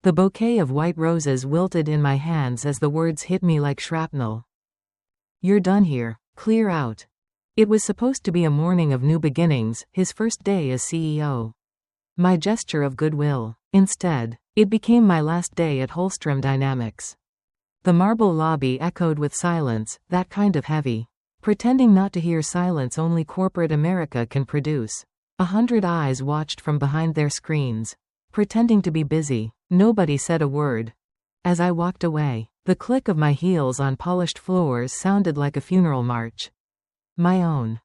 The bouquet of white roses wilted in my hands as the words hit me like shrapnel. "You're done here. Clear out." It was supposed to be a morning of new beginnings, his first day as CEO. My gesture of goodwill. Instead, it became my last day at Holstrom Dynamics. The marble lobby echoed with silence, that kind of heavy, pretending not to hear silence only corporate America can produce. 100 eyes watched from behind their screens, pretending to be busy. Nobody said a word. As I walked away, the click of my heels on polished floors sounded like a funeral march. My own.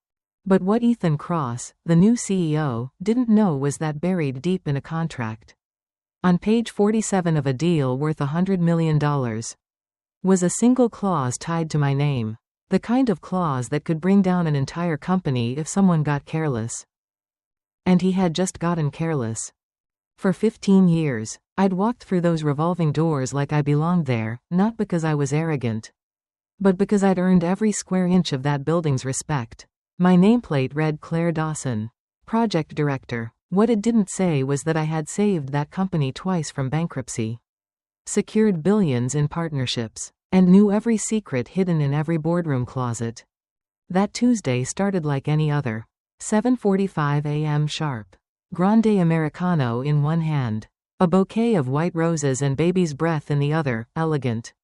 But what Ethan Cross, the new CEO, didn't know was that buried deep in a contract, on page 47 of a deal worth $100 million, was a single clause tied to my name. The kind of clause that could bring down an entire company if someone got careless. And he had just gotten careless. For 15 years, I'd walked through those revolving doors like I belonged there, not because I was arrogant, but because I'd earned every square inch of that building's respect. My nameplate read Claire Dawson, Project Director. What it didn't say was that I had saved that company twice from bankruptcy, secured billions in partnerships, and knew every secret hidden in every boardroom closet. That Tuesday started like any other. 7:45 a.m. sharp. Grande Americano in one hand, a bouquet of white roses and baby's breath in the other, elegant,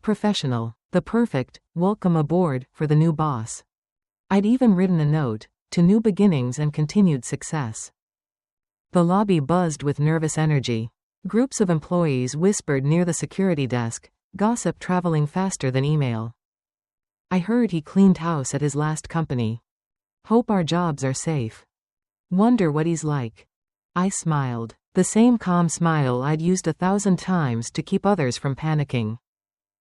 professional, the perfect welcome aboard for the new boss. I'd even written a note, to new beginnings and continued success. The lobby buzzed with nervous energy. Groups of employees whispered near the security desk, gossip traveling faster than email. I heard he cleaned house at his last company. Hope our jobs are safe. Wonder what he's like. I smiled. The same calm smile I'd used 1,000 times to keep others from panicking.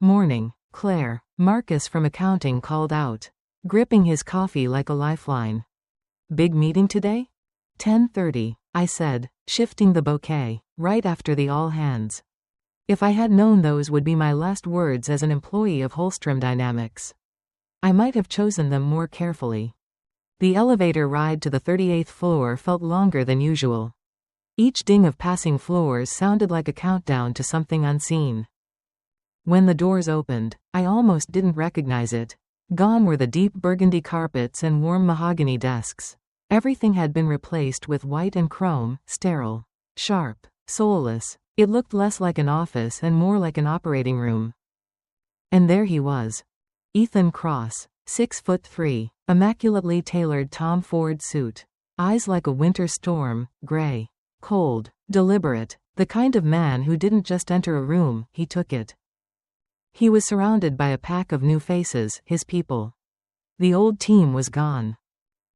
"Morning, Claire," Marcus from accounting called out, gripping his coffee like a lifeline. "Big meeting today?" 10:30, I said, shifting the bouquet, right after the all hands. If I had known those would be my last words as an employee of Holstrom Dynamics, I might have chosen them more carefully. The elevator ride to the 38th floor felt longer than usual. Each ding of passing floors sounded like a countdown to something unseen. When the doors opened, I almost didn't recognize it. Gone were the deep burgundy carpets and warm mahogany desks. Everything had been replaced with white and chrome, sterile, sharp, soulless. It looked less like an office and more like an operating room. And there he was. Ethan Cross, 6'3", immaculately tailored Tom Ford suit. Eyes like a winter storm, gray, cold, deliberate, the kind of man who didn't just enter a room, he took it. He was surrounded by a pack of new faces, his people. The old team was gone.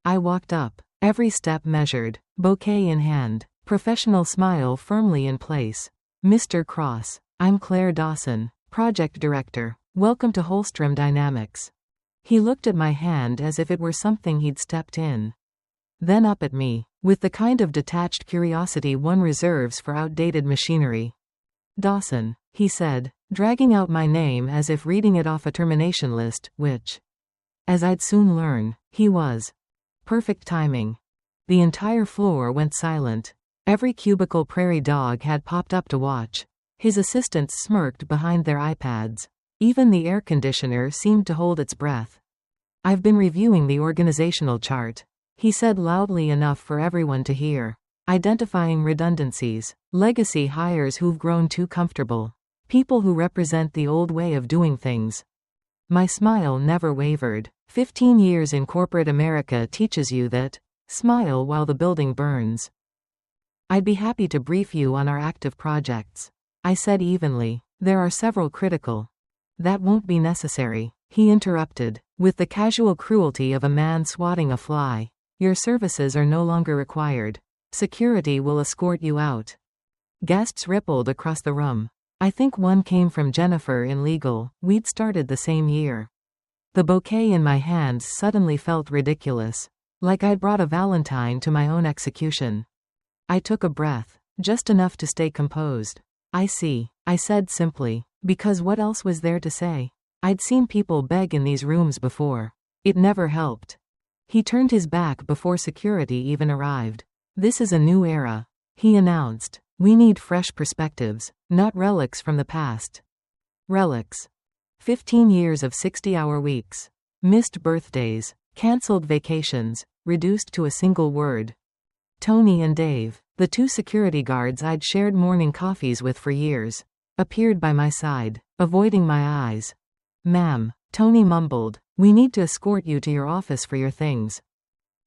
I walked up, every step measured, bouquet in hand, professional smile firmly in place. "Mr. Cross, I'm Claire Dawson, Project Director. Welcome to Holstrom Dynamics." He looked at my hand as if it were something he'd stepped in. Then up at me, with the kind of detached curiosity one reserves for outdated machinery. "Dawson," he said, dragging out my name as if reading it off a termination list, which, as I'd soon learn, he was. Perfect timing. The entire floor went silent. Every cubicle prairie dog had popped up to watch. His assistants smirked behind their iPads. Even the air conditioner seemed to hold its breath. "I've been reviewing the organizational chart," he said loudly enough for everyone to hear. "Identifying redundancies, legacy hires who've grown too comfortable, people who represent the old way of doing things." My smile never wavered. 15 years in corporate America teaches you that. Smile while the building burns. "I'd be happy to brief you on our active projects," I said evenly. "There are several critical." "That won't be necessary," he interrupted, with the casual cruelty of a man swatting a fly. "Your services are no longer required. Security will escort you out." Gasps rippled across the room. I think one came from Jennifer in legal. We'd started the same year. The bouquet in my hands suddenly felt ridiculous, like I'd brought a Valentine to my own execution. I took a breath, just enough to stay composed. "I see," I said simply, because what else was there to say? I'd seen people beg in these rooms before. It never helped. He turned his back before security even arrived. "This is a new era," he announced. We need fresh perspectives, not relics from the past. Relics. 15 years of 60-hour weeks. Missed birthdays. Cancelled vacations. Reduced to a single word. Tony and Dave, the two security guards I'd shared morning coffees with for years, appeared by my side, avoiding my eyes. "Ma'am," Tony mumbled, "we need to escort you to your office for your things."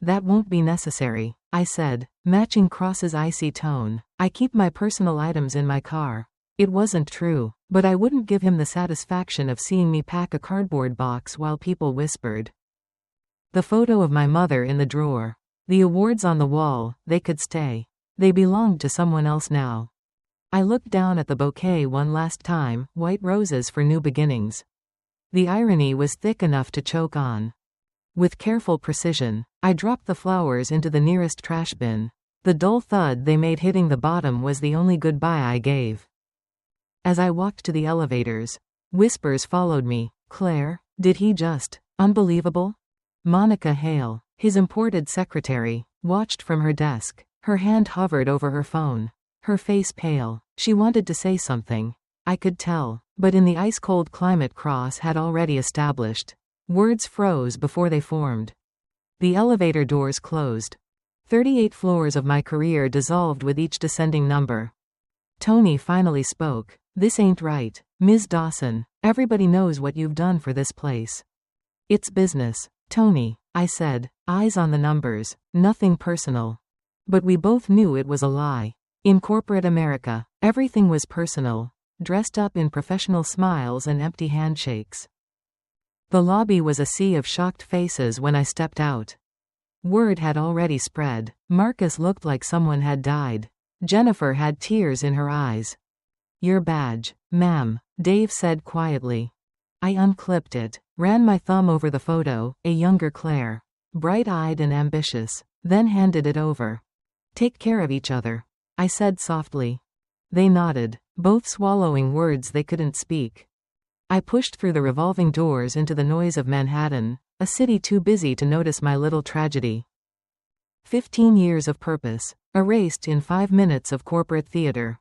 "That won't be necessary," I said, matching Cross's icy tone. "I keep my personal items in my car." It wasn't true, but I wouldn't give him the satisfaction of seeing me pack a cardboard box while people whispered. The photo of my mother in the drawer. The awards on the wall, they could stay. They belonged to someone else now. I looked down at the bouquet one last time, white roses for new beginnings. The irony was thick enough to choke on. With careful precision, I dropped the flowers into the nearest trash bin. The dull thud they made hitting the bottom was the only goodbye I gave. As I walked to the elevators, whispers followed me. "Claire, did he just? Unbelievable?" Monica Hale, his imported secretary, watched from her desk. Her hand hovered over her phone. Her face pale. She wanted to say something. I could tell, but in the ice-cold climate Cross had already established. Words froze before they formed. The elevator doors closed. 38 floors of my career dissolved with each descending number. Tony finally spoke. "This ain't right, Ms. Dawson. Everybody knows what you've done for this place." "It's business, Tony," I said, eyes on the numbers, nothing personal. But we both knew it was a lie. In corporate America, everything was personal, dressed up in professional smiles and empty handshakes. The lobby was a sea of shocked faces when I stepped out. Word had already spread. Marcus looked like someone had died. Jennifer had tears in her eyes. "Your badge, ma'am," Dave said quietly. I unclipped it, ran my thumb over the photo, a younger Claire, bright-eyed and ambitious, then handed it over. "Take care of each other," I said softly. They nodded, both swallowing words they couldn't speak. I pushed through the revolving doors into the noise of Manhattan, a city too busy to notice my little tragedy. 15 years of purpose, erased in 5 minutes of corporate theater.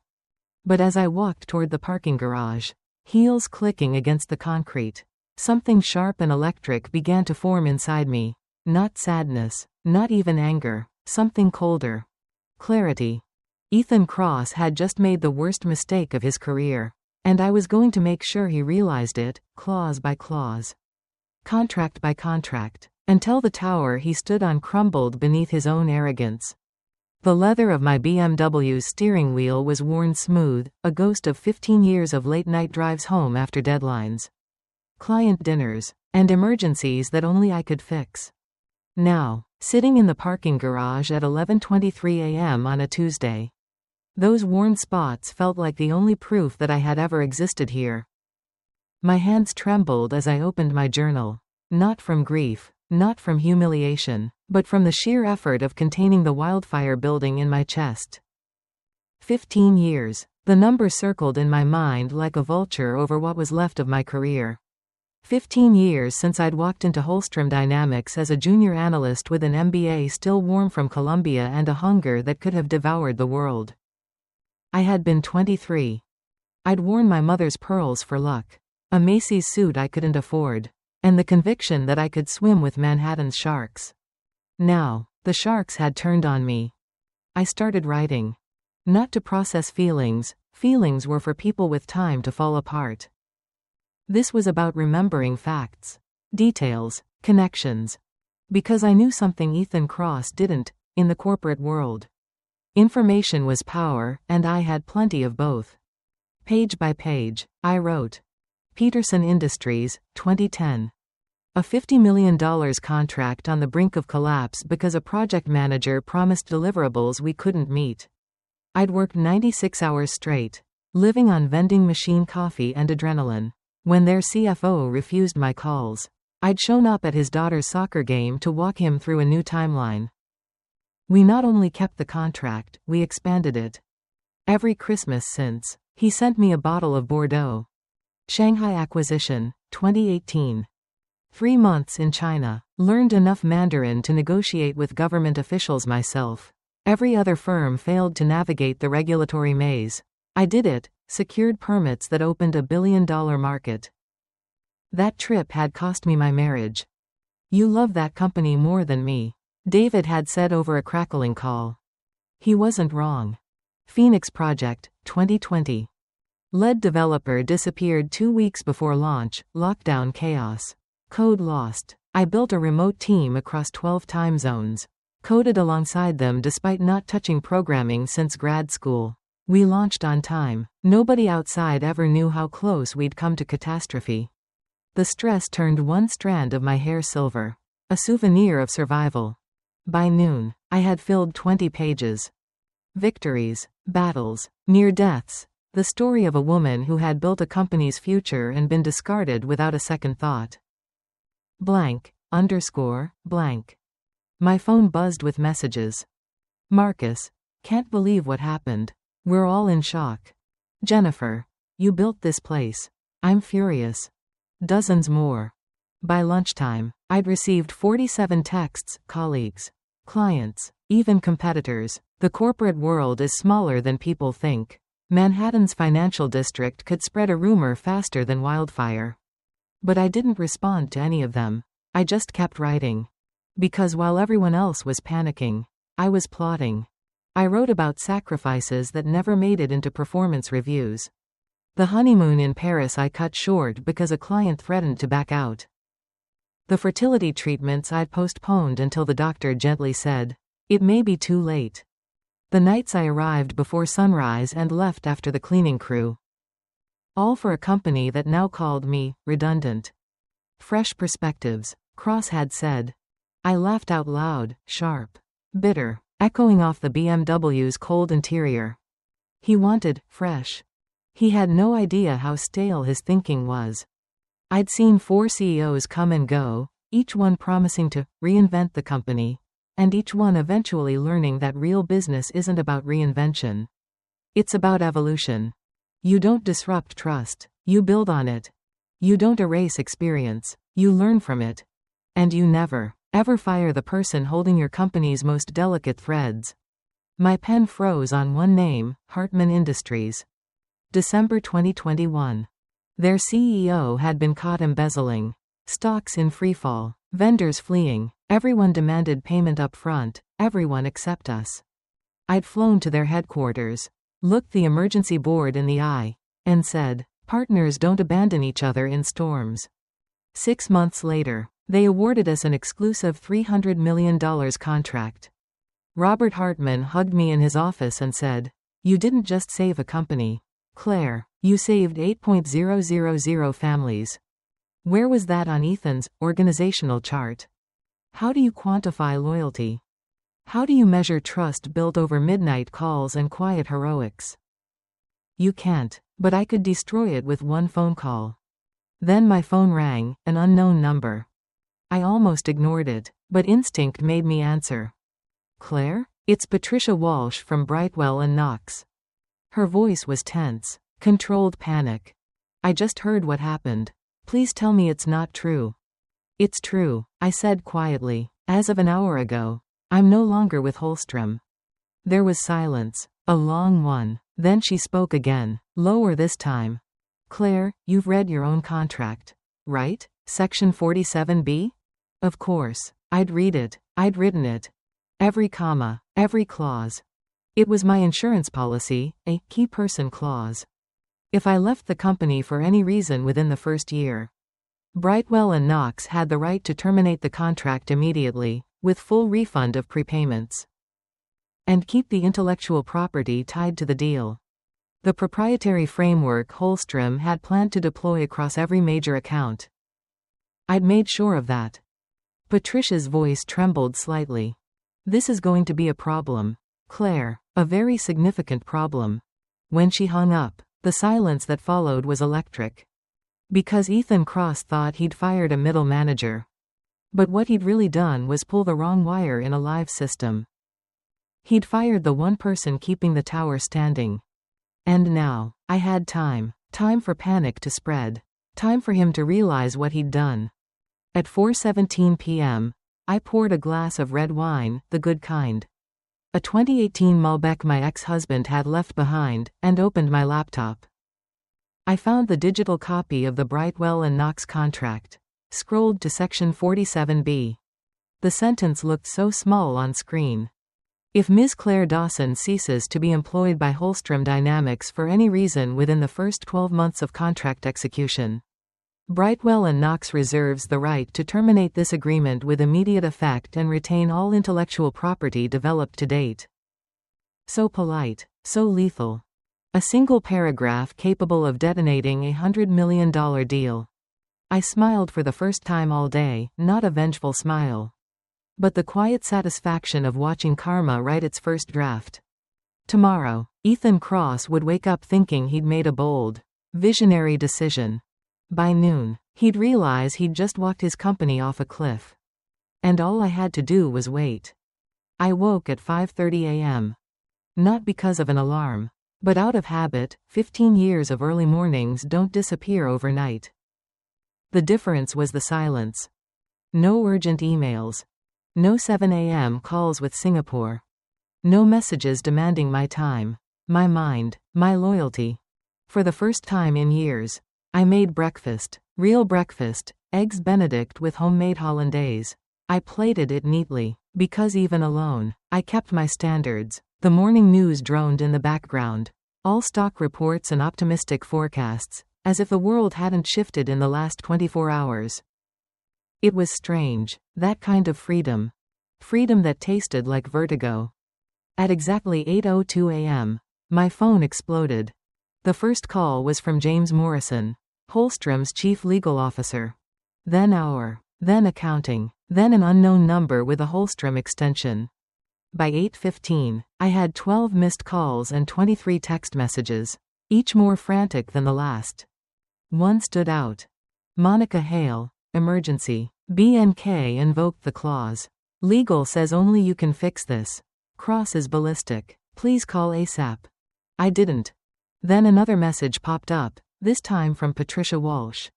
But as I walked toward the parking garage, heels clicking against the concrete, something sharp and electric began to form inside me. Not sadness, not even anger, something colder. Clarity. Ethan Cross had just made the worst mistake of his career, and I was going to make sure he realized it, clause by clause, contract by contract, until the tower he stood on crumbled beneath his own arrogance. The leather of my BMW's steering wheel was worn smooth, a ghost of 15 years of late-night drives home after deadlines, client dinners, and emergencies that only I could fix. Now, sitting in the parking garage at 11:23 a.m. on a Tuesday, those worn spots felt like the only proof that I had ever existed here. My hands trembled as I opened my journal. Not from grief, not from humiliation, but from the sheer effort of containing the wildfire building in my chest. 15 years. The number circled in my mind like a vulture over what was left of my career. 15 years since I'd walked into Holstrom Dynamics as a junior analyst with an MBA still warm from Columbia and a hunger that could have devoured the world. I had been 23. I'd worn my mother's pearls for luck, a Macy's suit I couldn't afford, and the conviction that I could swim with Manhattan's sharks. Now, the sharks had turned on me. I started writing. Not to process feelings, feelings were for people with time to fall apart. This was about remembering facts, details, connections. Because I knew something Ethan Cross didn't, in the corporate world. Information was power, and I had plenty of both. Page by page, I wrote. Peterson Industries, 2010. A $50 million contract on the brink of collapse because a project manager promised deliverables we couldn't meet. I'd worked 96 hours straight, living on vending machine coffee and adrenaline. When their CFO refused my calls, I'd shown up at his daughter's soccer game to walk him through a new timeline. We not only kept the contract, we expanded it. Every Christmas since, he sent me a bottle of Bordeaux. Shanghai Acquisition, 2018. 3 months in China. Learned enough Mandarin to negotiate with government officials myself. Every other firm failed to navigate the regulatory maze. I did it, secured permits that opened a billion-dollar market. That trip had cost me my marriage. You love that company more than me, David had said over a crackling call. He wasn't wrong. Phoenix Project, 2020. Lead developer disappeared 2 weeks before launch, lockdown chaos. Code lost. I built a remote team across 12 time zones. Coded alongside them despite not touching programming since grad school. We launched on time. Nobody outside ever knew how close we'd come to catastrophe. The stress turned one strand of my hair silver. A souvenir of survival. By noon, I had filled 20 pages. Victories, battles, near deaths. The story of a woman who had built a company's future and been discarded without a second thought. Blank, _ blank. My phone buzzed with messages. Marcus, can't believe what happened. We're all in shock. Jennifer, you built this place. I'm furious. Dozens more. By lunchtime, I'd received 47 texts, colleagues, clients, even competitors. The corporate world is smaller than people think. Manhattan's financial district could spread a rumor faster than wildfire. But I didn't respond to any of them. I just kept writing. Because while everyone else was panicking, I was plotting. I wrote about sacrifices that never made it into performance reviews. The honeymoon in Paris I cut short because a client threatened to back out. The fertility treatments I'd postponed until the doctor gently said, "It may be too late." The nights I arrived before sunrise and left after the cleaning crew. All for a company that now called me redundant. Fresh perspectives, Cross had said. I laughed out loud, sharp, bitter, echoing off the BMW's cold interior. He wanted fresh. He had no idea how stale his thinking was. I'd seen 4 CEOs come and go, each one promising to reinvent the company, and each one eventually learning that real business isn't about reinvention. It's about evolution. You don't disrupt trust, you build on it. You don't erase experience, you learn from it. And you never, ever fire the person holding your company's most delicate threads. My pen froze on one name, Hartman Industries. December 2021. Their CEO had been caught embezzling. Stocks in freefall. Vendors fleeing. Everyone demanded payment up front. Everyone except us. I'd flown to their headquarters, looked the emergency board in the eye, and said, "Partners don't abandon each other in storms." 6 months later, they awarded us an exclusive $300 million contract. Robert Hartman hugged me in his office and said, "You didn't just save a company, Claire, you saved 8,000 families." Where was that on Ethan's organizational chart? How do you quantify loyalty? How do you measure trust built over midnight calls and quiet heroics? You can't, but I could destroy it with one phone call. Then my phone rang, an unknown number. I almost ignored it, but instinct made me answer. "Claire? It's Patricia Walsh from Brightwell and Knox." Her voice was tense, controlled panic. "I just heard what happened. Please tell me it's not true." "It's true," I said quietly. "As of an hour ago, I'm no longer with Holstrom." There was silence, a long one. Then she spoke again, lower this time. "Claire, you've read your own contract, right? Section 47B? Of course. I'd read it. I'd written it. Every comma, every clause. It was my insurance policy, a key person clause. If I left the company for any reason within the first year, Brightwell and Knox had the right to terminate the contract immediately, with full refund of prepayments. And keep the intellectual property tied to the deal. The proprietary framework Holstrom had planned to deploy across every major account. I'd made sure of that. Patricia's voice trembled slightly. "This is going to be a problem, Claire, a very significant problem." When she hung up, the silence that followed was electric. Because Ethan Cross thought he'd fired a middle manager. But what he'd really done was pull the wrong wire in a live system. He'd fired the one person keeping the tower standing. And now, I had time for panic to spread. Time for him to realize what he'd done. At 4:17 p.m., I poured a glass of red wine, the good kind. A 2018 Malbec my ex-husband had left behind, and opened my laptop. I found the digital copy of the Brightwell and Knox contract. Scrolled to section 47B. The sentence looked so small on screen. If Ms. Claire Dawson ceases to be employed by Holstrom Dynamics for any reason within the first 12 months of contract execution, Brightwell and Knox reserves the right to terminate this agreement with immediate effect and retain all intellectual property developed to date. So polite, so lethal. A single paragraph capable of detonating a $100 million deal. I smiled for the first time all day, not a vengeful smile, but the quiet satisfaction of watching karma write its first draft. Tomorrow, Ethan Cross would wake up thinking he'd made a bold, visionary decision. By noon, he'd realize he'd just walked his company off a cliff. And all I had to do was wait. I woke at 5:30 a.m. Not because of an alarm, but out of habit. 15 years of early mornings don't disappear overnight. The difference was the silence. No urgent emails. No 7 a.m. calls with Singapore. No messages demanding my time, my mind, my loyalty. For the first time in years, I made breakfast, real breakfast, eggs Benedict with homemade hollandaise. I plated it neatly, because even alone, I kept my standards. The morning news droned in the background. All stock reports and optimistic forecasts, as if the world hadn't shifted in the last 24 hours. It was strange, that kind of freedom. Freedom that tasted like vertigo. At exactly 8:02 a.m., my phone exploded. The first call was from James Morrison, Holstrom's chief legal officer. Then then accounting, then an unknown number with a Holstrom extension. By 8:15, I had 12 missed calls and 23 text messages, each more frantic than the last. One stood out. Monica Hale, emergency. BNK invoked the clause. Legal says only you can fix this. Cross is ballistic. Please call ASAP. I didn't. Then another message popped up, this time from Patricia Walsh.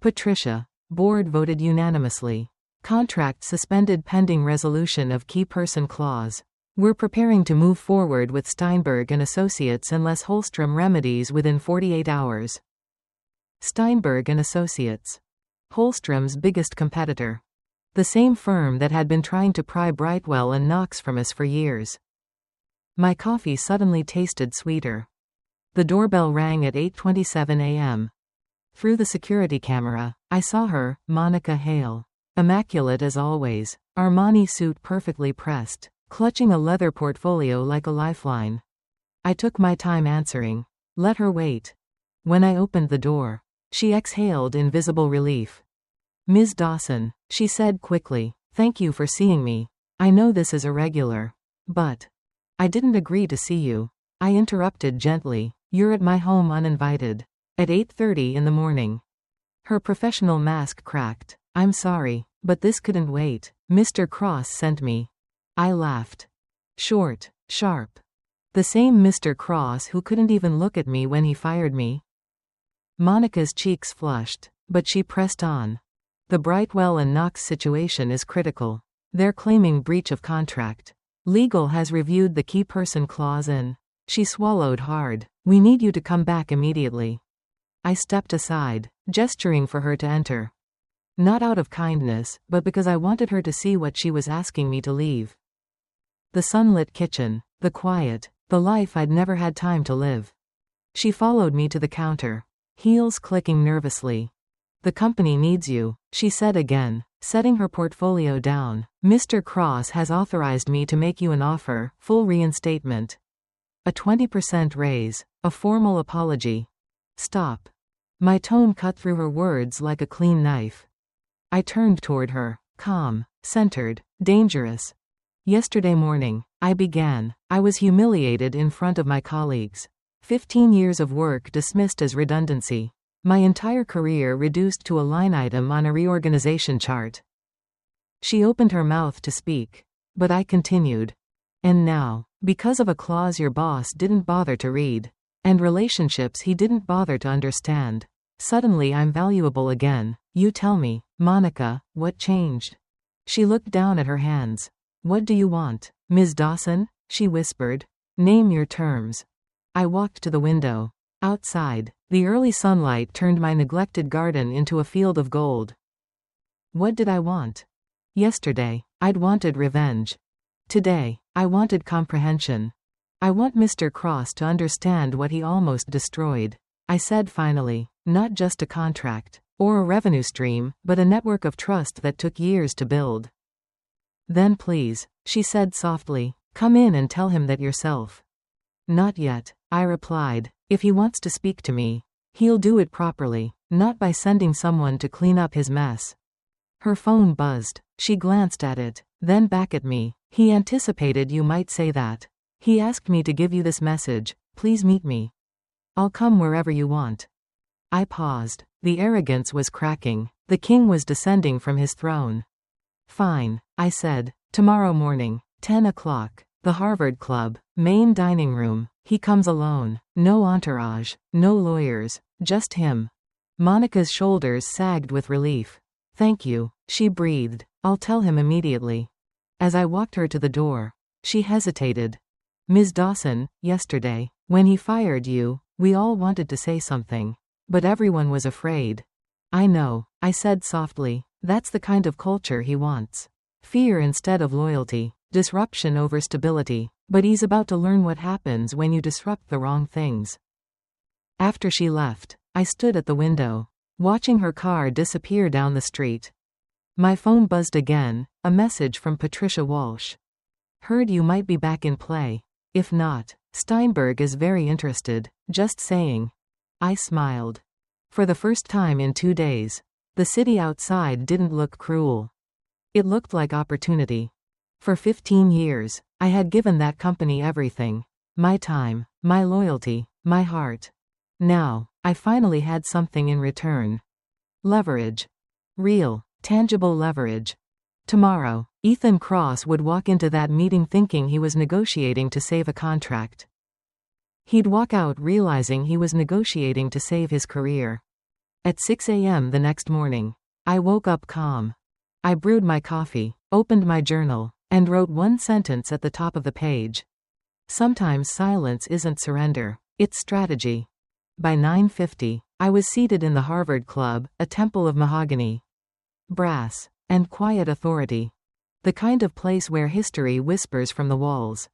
Patricia, board voted unanimously. Contract suspended pending resolution of key person clause. We're preparing to move forward with Steinberg and Associates unless Holstrom remedies within 48 hours. Steinberg and Associates. Holstrom's biggest competitor. The same firm that had been trying to pry Brightwell and Knox from us for years. My coffee suddenly tasted sweeter. The doorbell rang at 8:27 a.m. Through the security camera, I saw her, Monica Hale. Immaculate as always, Armani suit perfectly pressed, clutching a leather portfolio like a lifeline. I took my time answering. Let her wait. When I opened the door, she exhaled in visible relief. Ms. Dawson, she said quickly, thank you for seeing me. I know this is irregular. But I didn't agree to see you. I interrupted gently. You're at my home uninvited. At 8:30 in the morning. Her professional mask cracked. I'm sorry, but this couldn't wait. Mr. Cross sent me. I laughed. Short, sharp. The same Mr. Cross who couldn't even look at me when he fired me. Monica's cheeks flushed, but she pressed on. The Brightwell and Knox situation is critical. They're claiming breach of contract. Legal has reviewed the key person clause and she swallowed hard. We need you to come back immediately. I stepped aside, gesturing for her to enter. Not out of kindness, but because I wanted her to see what she was asking me to leave. The sunlit kitchen, the quiet, the life I'd never had time to live. She followed me to the counter, heels clicking nervously. The company needs you, she said again, setting her portfolio down. Mr. Cross has authorized me to make you an offer, full reinstatement. A 20% raise, a formal apology. Stop. My tone cut through her words like a clean knife. I turned toward her, calm, centered, dangerous. Yesterday morning, I began. I was humiliated in front of my colleagues. 15 years of work dismissed as redundancy. My entire career reduced to a line item on a reorganization chart. She opened her mouth to speak, but I continued. And now, because of a clause your boss didn't bother to read, and relationships he didn't bother to understand, suddenly I'm valuable again. You tell me, Monica, what changed? She looked down at her hands. What do you want, Ms. Dawson? she whispered. Name your terms. I walked to the window. Outside, the early sunlight turned my neglected garden into a field of gold. What did I want? Yesterday, I'd wanted revenge. Today, I wanted comprehension. I want Mr. Cross to understand what he almost destroyed. I said finally, not just a contract, or a revenue stream, but a network of trust that took years to build. Then please, she said softly, come in and tell him that yourself. Not yet, I replied. If he wants to speak to me, he'll do it properly, not by sending someone to clean up his mess. Her phone buzzed. She glanced at it, then back at me. He anticipated you might say that. He asked me to give you this message. Please meet me. I'll come wherever you want. I paused. The arrogance was cracking. The king was descending from his throne. Fine, I said. Tomorrow morning, 10 o'clock. The Harvard Club, main dining room. He comes alone. No entourage, no lawyers, just him. Monica's shoulders sagged with relief. Thank you, she breathed. I'll tell him immediately. As I walked her to the door, she hesitated. Ms. Dawson, yesterday, when he fired you, we all wanted to say something. But everyone was afraid. I know, I said softly. That's the kind of culture he wants. Fear instead of loyalty. Disruption over stability. But he's about to learn what happens when you disrupt the wrong things. After she left, I stood at the window, watching her car disappear down the street. My phone buzzed again, a message from Patricia Walsh. Heard you might be back in play. If not, Steinberg is very interested, just saying. I smiled. For the first time in 2 days, the city outside didn't look cruel. It looked like opportunity. For 15 years, I had given that company everything. My time, my loyalty, my heart. Now, I finally had something in return. Leverage. Real, tangible leverage. Tomorrow, Ethan Cross would walk into that meeting thinking he was negotiating to save a contract. He'd walk out realizing he was negotiating to save his career. At 6 a.m. the next morning, I woke up calm. I brewed my coffee, opened my journal, and wrote one sentence at the top of the page. Sometimes silence isn't surrender, it's strategy. By 9:50, I was seated in the Harvard Club, a temple of mahogany, brass, and quiet authority. The kind of place where history whispers from the walls.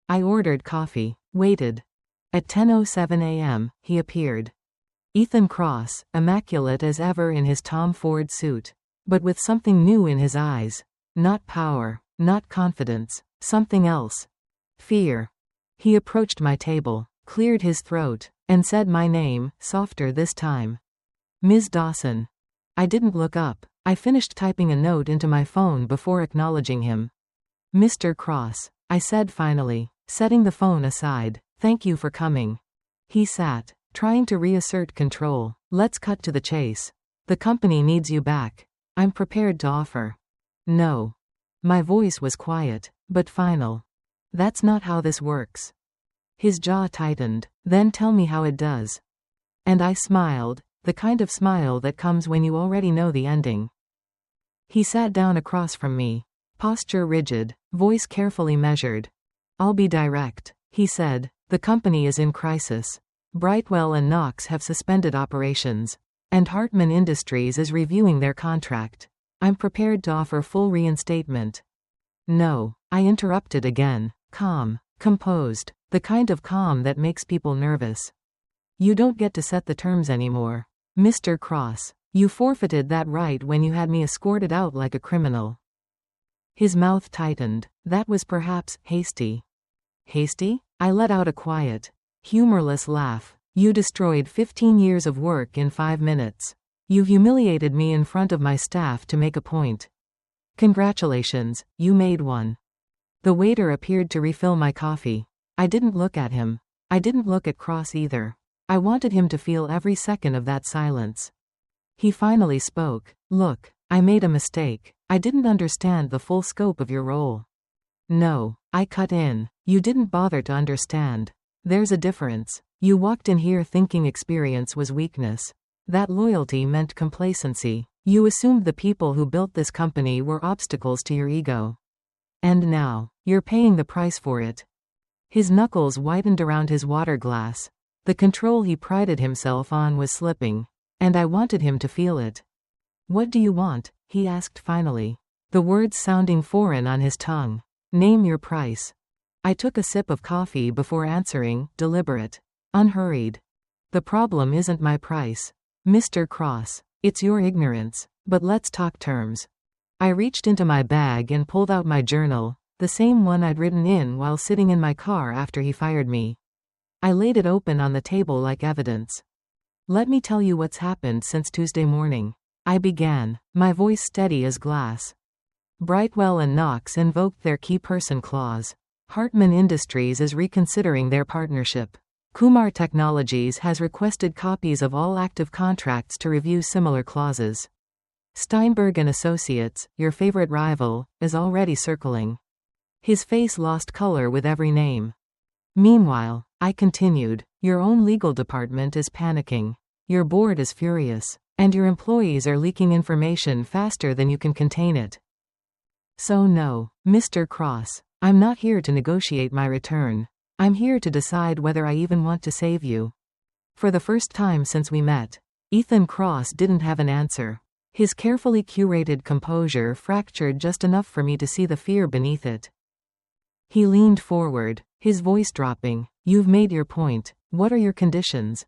I ordered coffee, waited. At 10:07 a.m., he appeared. Ethan Cross, immaculate as ever in his Tom Ford suit, but with something new in his eyes. Not power, not confidence, something else. Fear. He approached my table, cleared his throat, and said my name, softer this time. Ms. Dawson. I didn't look up. I finished typing a note into my phone before acknowledging him. Mr. Cross, I said finally, setting the phone aside. Thank you for coming. He sat, trying to reassert control. Let's cut to the chase. The company needs you back. I'm prepared to offer. No. My voice was quiet, but final. That's not how this works. His jaw tightened. Then tell me how it does. And I smiled, the kind of smile that comes when you already know the ending. He sat down across from me, posture rigid, voice carefully measured. I'll be direct, he said. The company is in crisis. Brightwell and Knox have suspended operations, and Hartman Industries is reviewing their contract. I'm prepared to offer full reinstatement. No, I interrupted again, calm, composed, the kind of calm that makes people nervous. You don't get to set the terms anymore. Mr. Cross, you forfeited that right when you had me escorted out like a criminal. His mouth tightened. That was perhaps hasty. Hasty? I let out a quiet, humorless laugh. You destroyed 15 years of work in 5 minutes. You humiliated me in front of my staff to make a point. Congratulations, you made one. The waiter appeared to refill my coffee. I didn't look at him. I didn't look at Cross either. I wanted him to feel every second of that silence. He finally spoke. Look, I made a mistake. I didn't understand the full scope of your role. No, I cut in. You didn't bother to understand. There's a difference. You walked in here thinking experience was weakness. That loyalty meant complacency. You assumed the people who built this company were obstacles to your ego. And now, you're paying the price for it. His knuckles whitened around his water glass. The control he prided himself on was slipping, and I wanted him to feel it. "What do you want?" he asked finally, the words sounding foreign on his tongue. "Name your price." I took a sip of coffee before answering, deliberate, unhurried. "The problem isn't my price, Mr. Cross. It's your ignorance. But let's talk terms." I reached into my bag and pulled out my journal, the same one I'd written in while sitting in my car after he fired me. I laid it open on the table like evidence. "Let me tell you what's happened since Tuesday morning," I began, my voice steady as glass. Brightwell and Knox invoked their key person clause. Hartman Industries is reconsidering their partnership. Kumar Technologies has requested copies of all active contracts to review similar clauses. Steinberg and Associates, your favorite rival, is already circling. His face lost color with every name. Meanwhile, I continued, your own legal department is panicking. Your board is furious. And your employees are leaking information faster than you can contain it. So no, Mr. Cross, I'm not here to negotiate my return. I'm here to decide whether I even want to save you. For the first time since we met, Ethan Cross didn't have an answer. His carefully curated composure fractured just enough for me to see the fear beneath it. He leaned forward, his voice dropping. You've made your point. What are your conditions?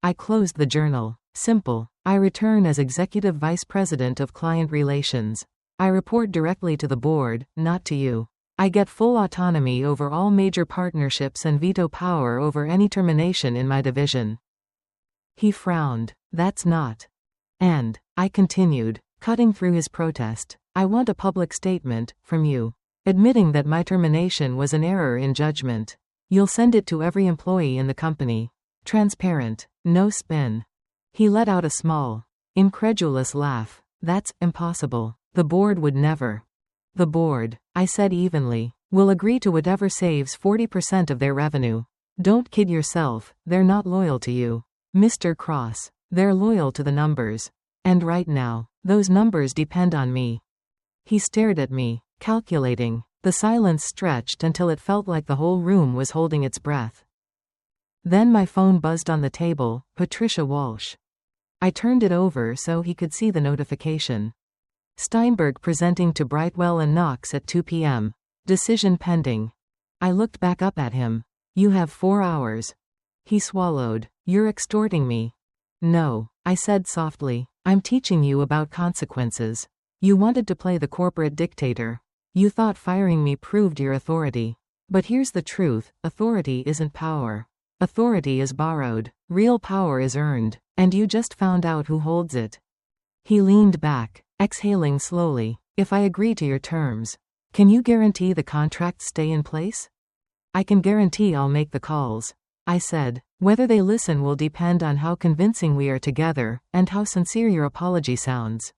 I closed the journal. Simple. I return as Executive Vice President of Client Relations. I report directly to the board, not to you. I get full autonomy over all major partnerships and veto power over any termination in my division. He frowned. That's not. And, I continued, cutting through his protest, I want a public statement, from you, admitting that my termination was an error in judgment. You'll send it to every employee in the company. Transparent. No spin. He let out a small, incredulous laugh. That's impossible. The board would never. The board, I said evenly, will agree to whatever saves 40% of their revenue. Don't kid yourself, they're not loyal to you, Mr. Cross. They're loyal to the numbers. And right now, those numbers depend on me. He stared at me, calculating. The silence stretched until it felt like the whole room was holding its breath. Then my phone buzzed on the table, Patricia Walsh. I turned it over so he could see the notification. Steinberg presenting to Brightwell and Knox at 2 p.m. Decision pending. I looked back up at him. You have 4 hours. He swallowed. You're extorting me. No, I said softly. I'm teaching you about consequences. You wanted to play the corporate dictator. You thought firing me proved your authority. But here's the truth, authority isn't power. Authority is borrowed. Real power is earned. And you just found out who holds it. He leaned back, exhaling slowly. If I agree to your terms, can you guarantee the contracts stay in place? I can guarantee I'll make the calls. I said, whether they listen will depend on how convincing we are together, and how sincere your apology sounds.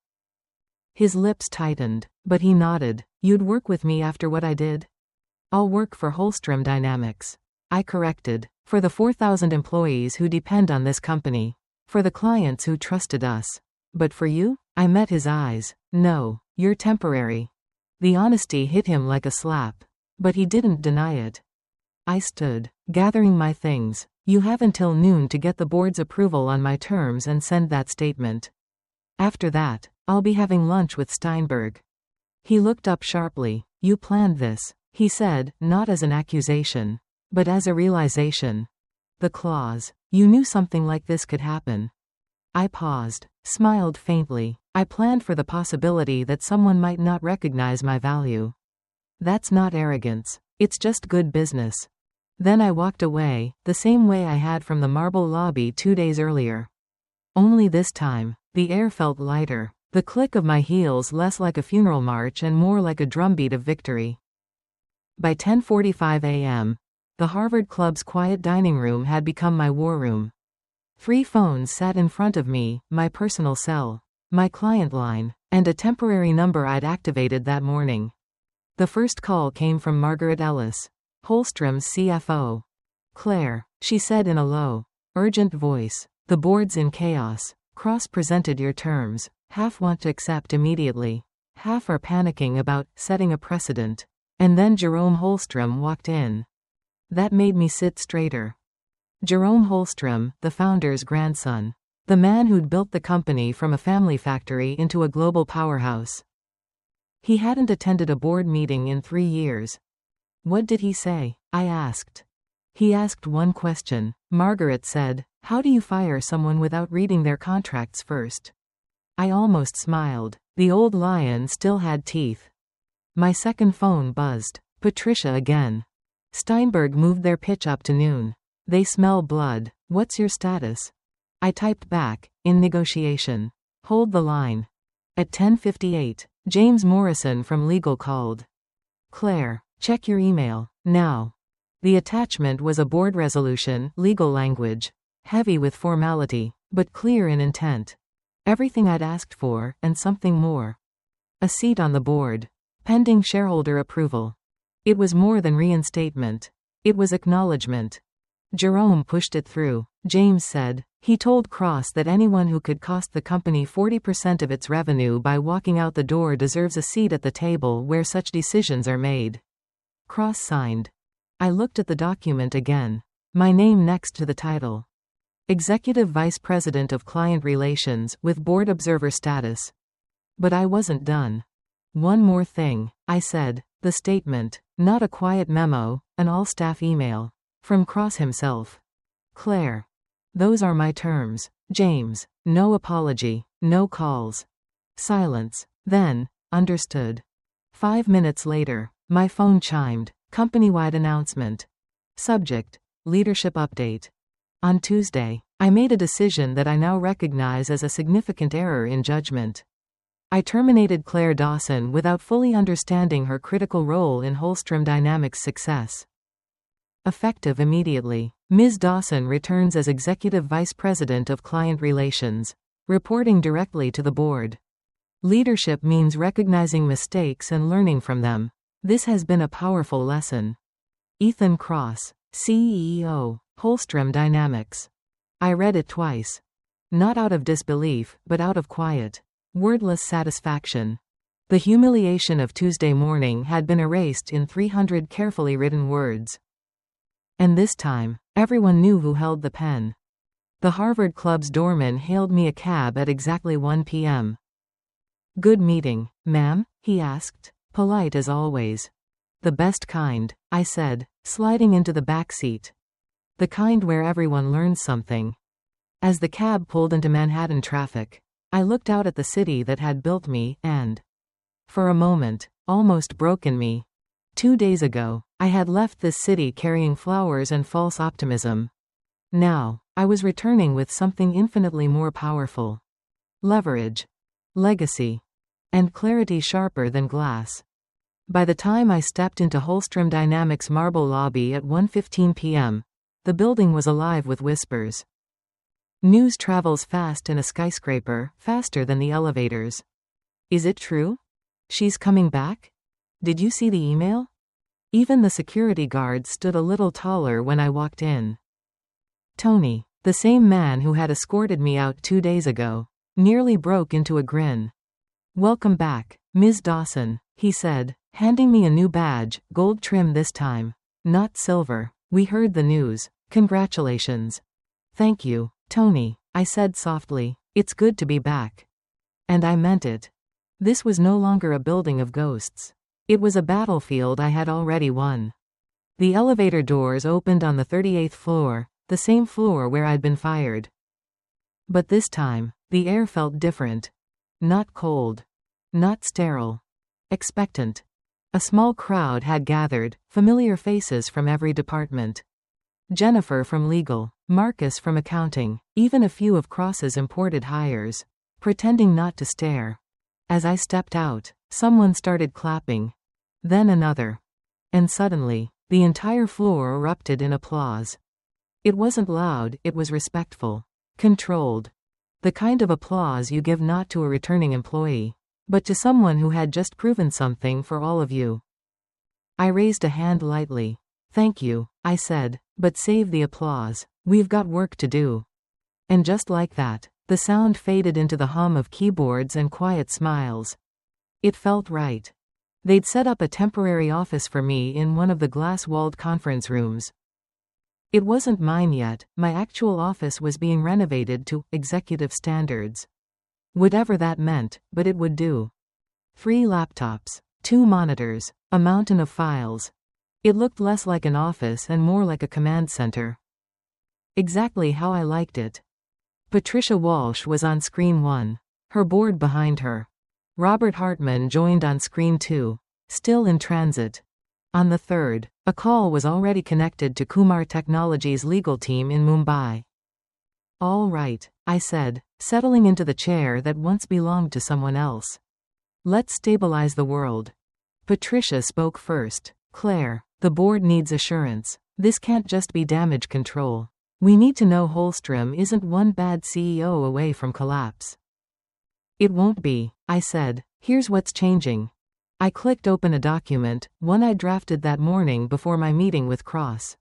His lips tightened, but he nodded. You'd work with me after what I did? I'll work for Holstrom Dynamics. I corrected. For the 4,000 employees who depend on this company. For the clients who trusted us. But for you? I met his eyes. No, you're temporary. The honesty hit him like a slap. But he didn't deny it. I stood, gathering my things. You have until noon to get the board's approval on my terms and send that statement. After that, I'll be having lunch with Steinberg. He looked up sharply. You planned this, he said, not as an accusation, but as a realization. The clause. You knew something like this could happen. I paused, smiled faintly. I planned for the possibility that someone might not recognize my value. That's not arrogance. It's just good business. Then I walked away, the same way I had from the marble lobby 2 days earlier. Only this time, the air felt lighter, the click of my heels less like a funeral march and more like a drumbeat of victory. By 10:45 a.m., the Harvard Club's quiet dining room had become my war room. 3 phones sat in front of me, my personal cell, my client line, and a temporary number I'd activated that morning. The first call came from Margaret Ellis, Holstrom's CFO. Claire, she said in a low, urgent voice, the board's in chaos. Cross presented your terms. Half want to accept immediately. Half are panicking about setting a precedent. And then Jerome Holstrom walked in. That made me sit straighter. Jerome Holstrom, the founder's grandson. The man who'd built the company from a family factory into a global powerhouse. He hadn't attended a board meeting in 3 years. What did he say? I asked. He asked one question. Margaret said, "How do you fire someone without reading their contracts first?" I almost smiled. The old lion still had teeth. My second phone buzzed. Patricia again. Steinberg moved their pitch up to noon. They smell blood. What's your status? I typed back, in negotiation. Hold the line. At 10:58, James Morrison from legal called. Claire, check your email, now. The attachment was a board resolution, legal language. Heavy with formality, but clear in intent. Everything I'd asked for, and something more. A seat on the board. Pending shareholder approval. It was more than reinstatement. It was acknowledgement. Jerome pushed it through. James said, he told Cross that anyone who could cost the company 40% of its revenue by walking out the door deserves a seat at the table where such decisions are made. Cross signed. I looked at the document again. My name next to the title. Executive Vice President of Client Relations, with Board Observer status. But I wasn't done. One more thing, I said. The statement, not a quiet memo, an all-staff email. From Cross himself. Claire. Those are my terms. James. No apology, no calls. Silence. Then, understood. 5 minutes later, my phone chimed. Company-wide announcement. Subject, leadership update. On Tuesday, I made a decision that I now recognize as a significant error in judgment. I terminated Claire Dawson without fully understanding her critical role in Holstrom Dynamics' success. Effective immediately, Ms. Dawson returns as Executive Vice President of Client Relations, reporting directly to the board. Leadership means recognizing mistakes and learning from them. This has been a powerful lesson. Ethan Cross, CEO, Holstrom Dynamics. I read it twice. Not out of disbelief, but out of quiet, wordless satisfaction. The humiliation of Tuesday morning had been erased in 300 carefully written words. And this time, everyone knew who held the pen. The Harvard Club's doorman hailed me a cab at exactly 1 p.m. Good meeting, ma'am? He asked, polite as always. The best kind, I said, sliding into the back seat. The kind where everyone learns something. As the cab pulled into Manhattan traffic, I looked out at the city that had built me, and, for a moment, almost broken me. 2 days ago, I had left this city carrying flowers and false optimism. Now, I was returning with something infinitely more powerful. Leverage. Legacy. And clarity sharper than glass. By the time I stepped into Holstrom Dynamics' marble lobby at 1:15 p.m., the building was alive with whispers. News travels fast in a skyscraper, faster than the elevators. Is it true? She's coming back? Did you see the email? Even the security guard stood a little taller when I walked in. Tony, the same man who had escorted me out 2 days ago, nearly broke into a grin. Welcome back, Ms. Dawson, he said, handing me a new badge, gold trim this time. Not silver. We heard the news. Congratulations. Thank you, Tony, I said softly. It's good to be back. And I meant it. This was no longer a building of ghosts. It was a battlefield I had already won. The elevator doors opened on the 38th floor, the same floor where I'd been fired. But this time, the air felt different. Not cold. Not sterile. Expectant. A small crowd had gathered, familiar faces from every department. Jennifer from legal, Marcus from accounting, even a few of Cross's imported hires, pretending not to stare. As I stepped out, someone started clapping. Then another. And suddenly, the entire floor erupted in applause. It wasn't loud, it was respectful. Controlled. The kind of applause you give not to a returning employee, but to someone who had just proven something for all of you. I raised a hand lightly. Thank you, I said, but save the applause. We've got work to do. And just like that, the sound faded into the hum of keyboards and quiet smiles. It felt right. They'd set up a temporary office for me in one of the glass-walled conference rooms, It wasn't mine yet, my actual office was being renovated to executive standards. Whatever that meant, but it would do. 3 laptops, 2 monitors, a mountain of files. It looked less like an office and more like a command center. Exactly how I liked it. Patricia Walsh was on screen 1. Her board behind her. Robert Hartman joined on screen 2. Still in transit. On the 3rd, a call was already connected to Kumar Technologies' legal team in Mumbai. All right, I said, settling into the chair that once belonged to someone else. Let's stabilize the world. Patricia spoke first. Claire, the board needs assurance. This can't just be damage control. We need to know Holstrom isn't one bad CEO away from collapse. It won't be, I said. Here's what's changing. I clicked open a document, one I drafted that morning before my meeting with Cross.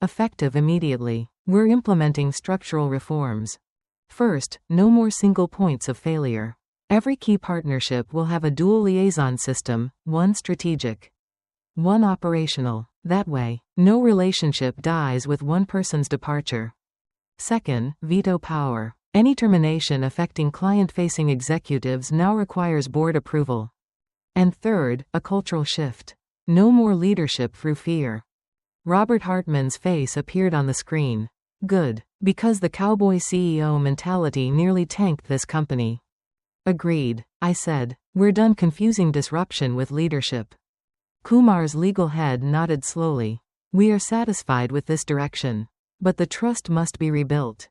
Effective immediately. We're implementing structural reforms. First, no more single points of failure. Every key partnership will have a dual liaison system, one strategic, one operational. That way, no relationship dies with one person's departure. Second, veto power. Any termination affecting client-facing executives now requires board approval. And third, a cultural shift. No more leadership through fear. Robert Hartman's face appeared on the screen. Good, because the cowboy CEO mentality nearly tanked this company. Agreed, I said. We're done confusing disruption with leadership. Kumar's legal head nodded slowly. We are satisfied with this direction. But the trust must be rebuilt.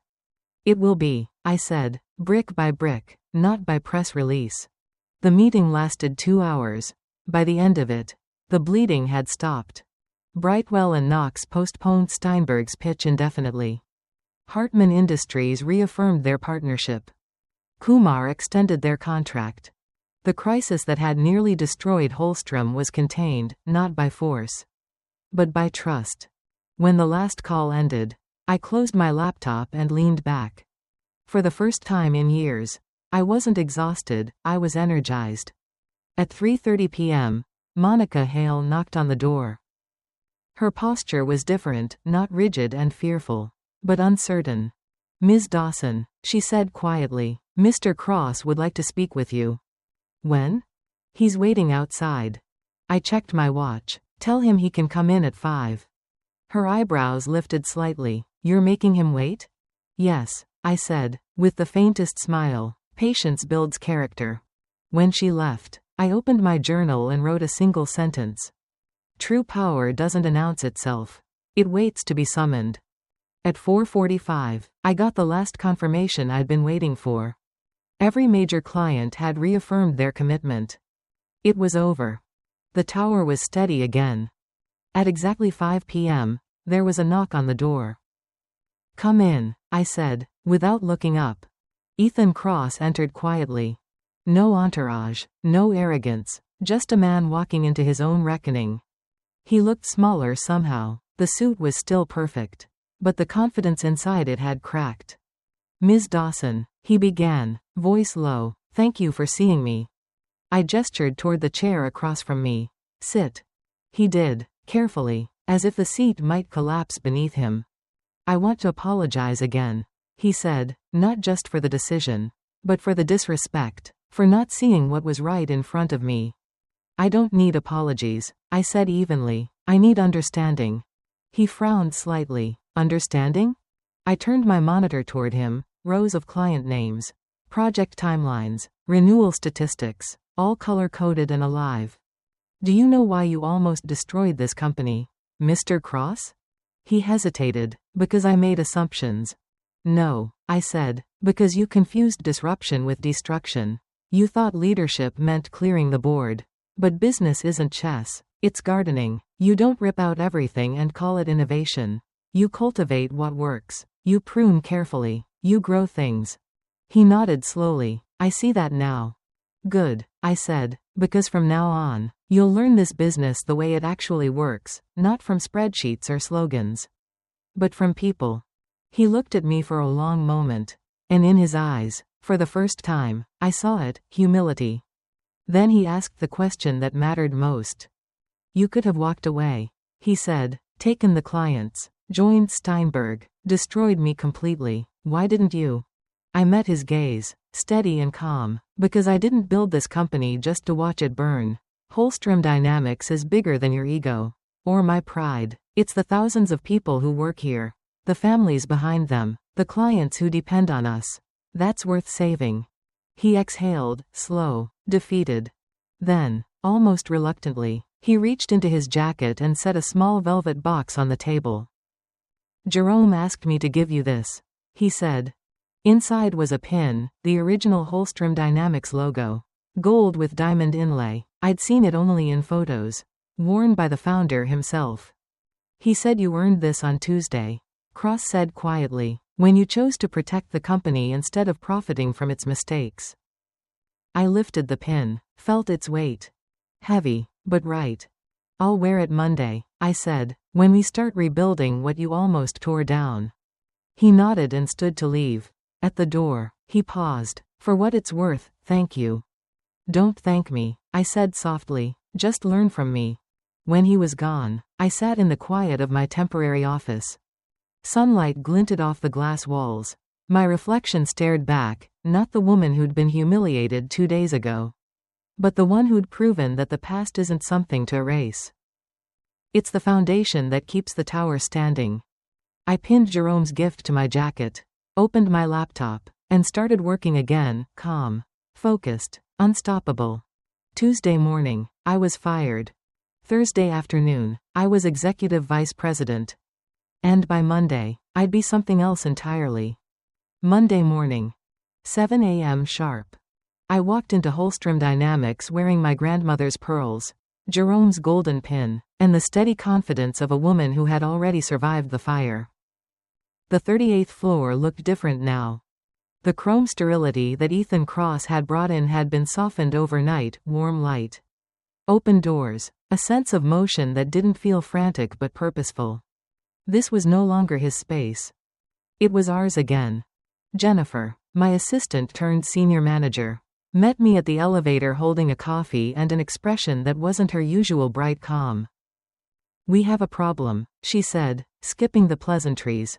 It will be, I said, brick by brick, not by press release. The meeting lasted 2 hours. By the end of it, the bleeding had stopped. Brightwell and Knox postponed Steinberg's pitch indefinitely. Hartman Industries reaffirmed their partnership. Kumar extended their contract. The crisis that had nearly destroyed Holstrom was contained, not by force, but by trust. When the last call ended, I closed my laptop and leaned back. For the first time in years, I wasn't exhausted, I was energized. At 3:30 p.m., Monica Hale knocked on the door. Her posture was different, not rigid and fearful, but uncertain. Ms. Dawson, she said quietly, Mr. Cross would like to speak with you. When? He's waiting outside. I checked my watch. Tell him he can come in at 5. Her eyebrows lifted slightly. You're making him wait? Yes, I said, with the faintest smile. Patience builds character. When she left, I opened my journal and wrote a single sentence. True power doesn't announce itself. It waits to be summoned. At 4:45, I got the last confirmation I'd been waiting for. Every major client had reaffirmed their commitment. It was over. The tower was steady again. At exactly 5 p.m., there was a knock on the door. Come in, I said, without looking up. Ethan Cross entered quietly. No entourage, no arrogance, just a man walking into his own reckoning. He looked smaller somehow. The suit was still perfect, but the confidence inside it had cracked. Ms. Dawson, he began, voice low, thank you for seeing me. I gestured toward the chair across from me. Sit. He did, carefully, as if the seat might collapse beneath him. I want to apologize again, he said, not just for the decision, but for the disrespect, for not seeing what was right in front of me. I don't need apologies, I said evenly. I need understanding. He frowned slightly. Understanding? I turned my monitor toward him, rows of client names, project timelines, renewal statistics, all color-coded and alive. Do you know why you almost destroyed this company, Mr. Cross? He hesitated. Because I made assumptions. No, I said, because you confused disruption with destruction. You thought leadership meant clearing the board. But business isn't chess, it's gardening. You don't rip out everything and call it innovation. You cultivate what works. You prune carefully. You grow things. He nodded slowly. I see that now. Good, I said, because from now on, you'll learn this business the way it actually works, not from spreadsheets or slogans, but from people. He looked at me for a long moment, and in his eyes, for the first time, I saw it, humility. Then he asked the question that mattered most. You could have walked away, he said, taken the clients, Joined Steinberg. Destroyed me completely. Why didn't you? I met his gaze, steady and calm. Because I didn't build this company just to watch it burn. Holstrom Dynamics is bigger than your ego. Or my pride. It's the thousands of people who work here. The families behind them. The clients who depend on us. That's worth saving. He exhaled, slow, defeated. Then, almost reluctantly, he reached into his jacket and set a small velvet box on the table. Jerome asked me to give you this, he said. Inside was a pin, the original Holstrom Dynamics logo. Gold with diamond inlay. I'd seen it only in photos. Worn by the founder himself. He said you earned this on Tuesday. Cross said quietly, when you chose to protect the company instead of profiting from its mistakes. I lifted the pin, felt its weight. Heavy, but right. I'll wear it Monday, I said, when we start rebuilding what you almost tore down. He nodded and stood to leave. At the door, he paused. For what it's worth, thank you. Don't thank me, I said softly, just learn from me. When he was gone, I sat in the quiet of my temporary office. Sunlight glinted off the glass walls. My reflection stared back, not the woman who'd been humiliated 2 days ago. But the one who'd proven that the past isn't something to erase. It's the foundation that keeps the tower standing. I pinned Jerome's gift to my jacket, opened my laptop, and started working again, calm, focused, unstoppable. Tuesday morning, I was fired. Thursday afternoon, I was executive vice president. And by Monday, I'd be something else entirely. Monday morning, 7 a.m. sharp. I walked into Holstrom Dynamics wearing my grandmother's pearls, Jerome's golden pin, and the steady confidence of a woman who had already survived the fire. The 38th floor looked different now. The chrome sterility that Ethan Cross had brought in had been softened overnight, warm light. Open doors, a sense of motion that didn't feel frantic but purposeful. This was no longer his space. It was ours again. Jennifer, my assistant turned senior manager, met me at the elevator holding a coffee and an expression that wasn't her usual bright calm. We have a problem, she said, skipping the pleasantries.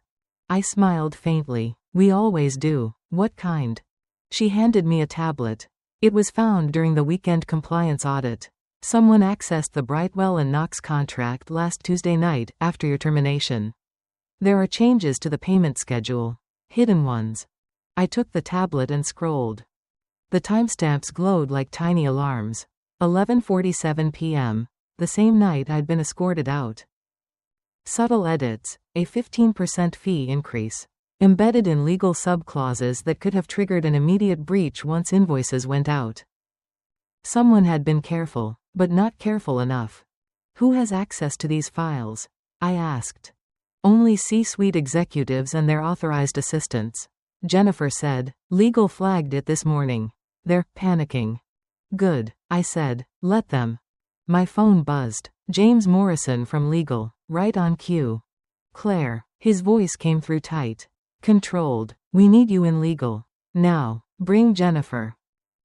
I smiled faintly. We always do. What kind? She handed me a tablet. It was found during the weekend compliance audit. Someone accessed the Brightwell and Knox contract last Tuesday night, after your termination. There are changes to the payment schedule. Hidden ones. I took the tablet and scrolled. The timestamps glowed like tiny alarms. 11:47 p.m. The same night I'd been escorted out. Subtle edits, a 15% fee increase. Embedded in legal subclauses that could have triggered an immediate breach once invoices went out. Someone had been careful, but not careful enough. Who has access to these files? I asked. Only C-suite executives and their authorized assistants. Jennifer said. Legal flagged it this morning. They're panicking. Good, I said. Let them. My phone buzzed. James Morrison from legal, right on cue. Claire. His voice came through tight. Controlled. We need you in legal. Now. Bring Jennifer.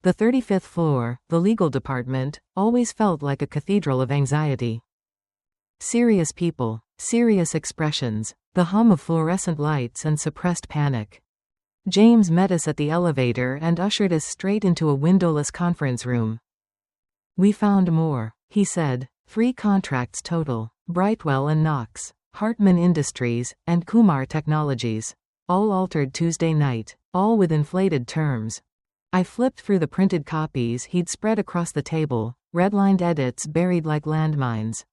The 35th floor, the legal department, always felt like a cathedral of anxiety. Serious people, serious expressions, the hum of fluorescent lights and suppressed panic. James met us at the elevator and ushered us straight into a windowless conference room. We found more, he said. 3 contracts total. Brightwell and Knox, Hartman Industries, and Kumar Technologies. All altered Tuesday night, all with inflated terms. I flipped through the printed copies he'd spread across the table, redlined edits buried like landmines.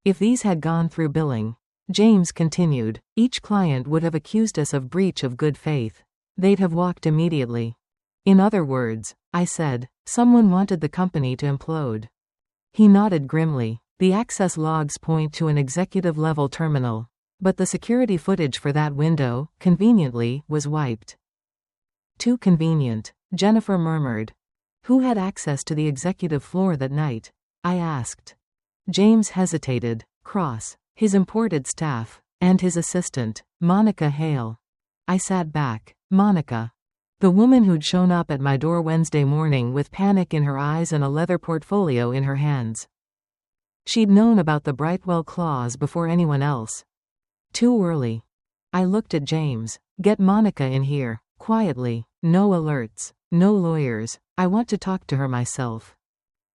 If these had gone through billing, James continued, each client would have accused us of breach of good faith. They'd have walked immediately. In other words, I said, someone wanted the company to implode. He nodded grimly. The access logs point to an executive-level terminal. But the security footage for that window, conveniently, was wiped. Too convenient, Jennifer murmured. Who had access to the executive floor that night? I asked. James hesitated. Cross, his imported staff, and his assistant, Monica Hale. I sat back. Monica. The woman who'd shown up at my door Wednesday morning with panic in her eyes and a leather portfolio in her hands. She'd known about the Brightwell clause before anyone else. Too early. I looked at James. Get Monica in here. Quietly. No alerts. No lawyers. I want to talk to her myself.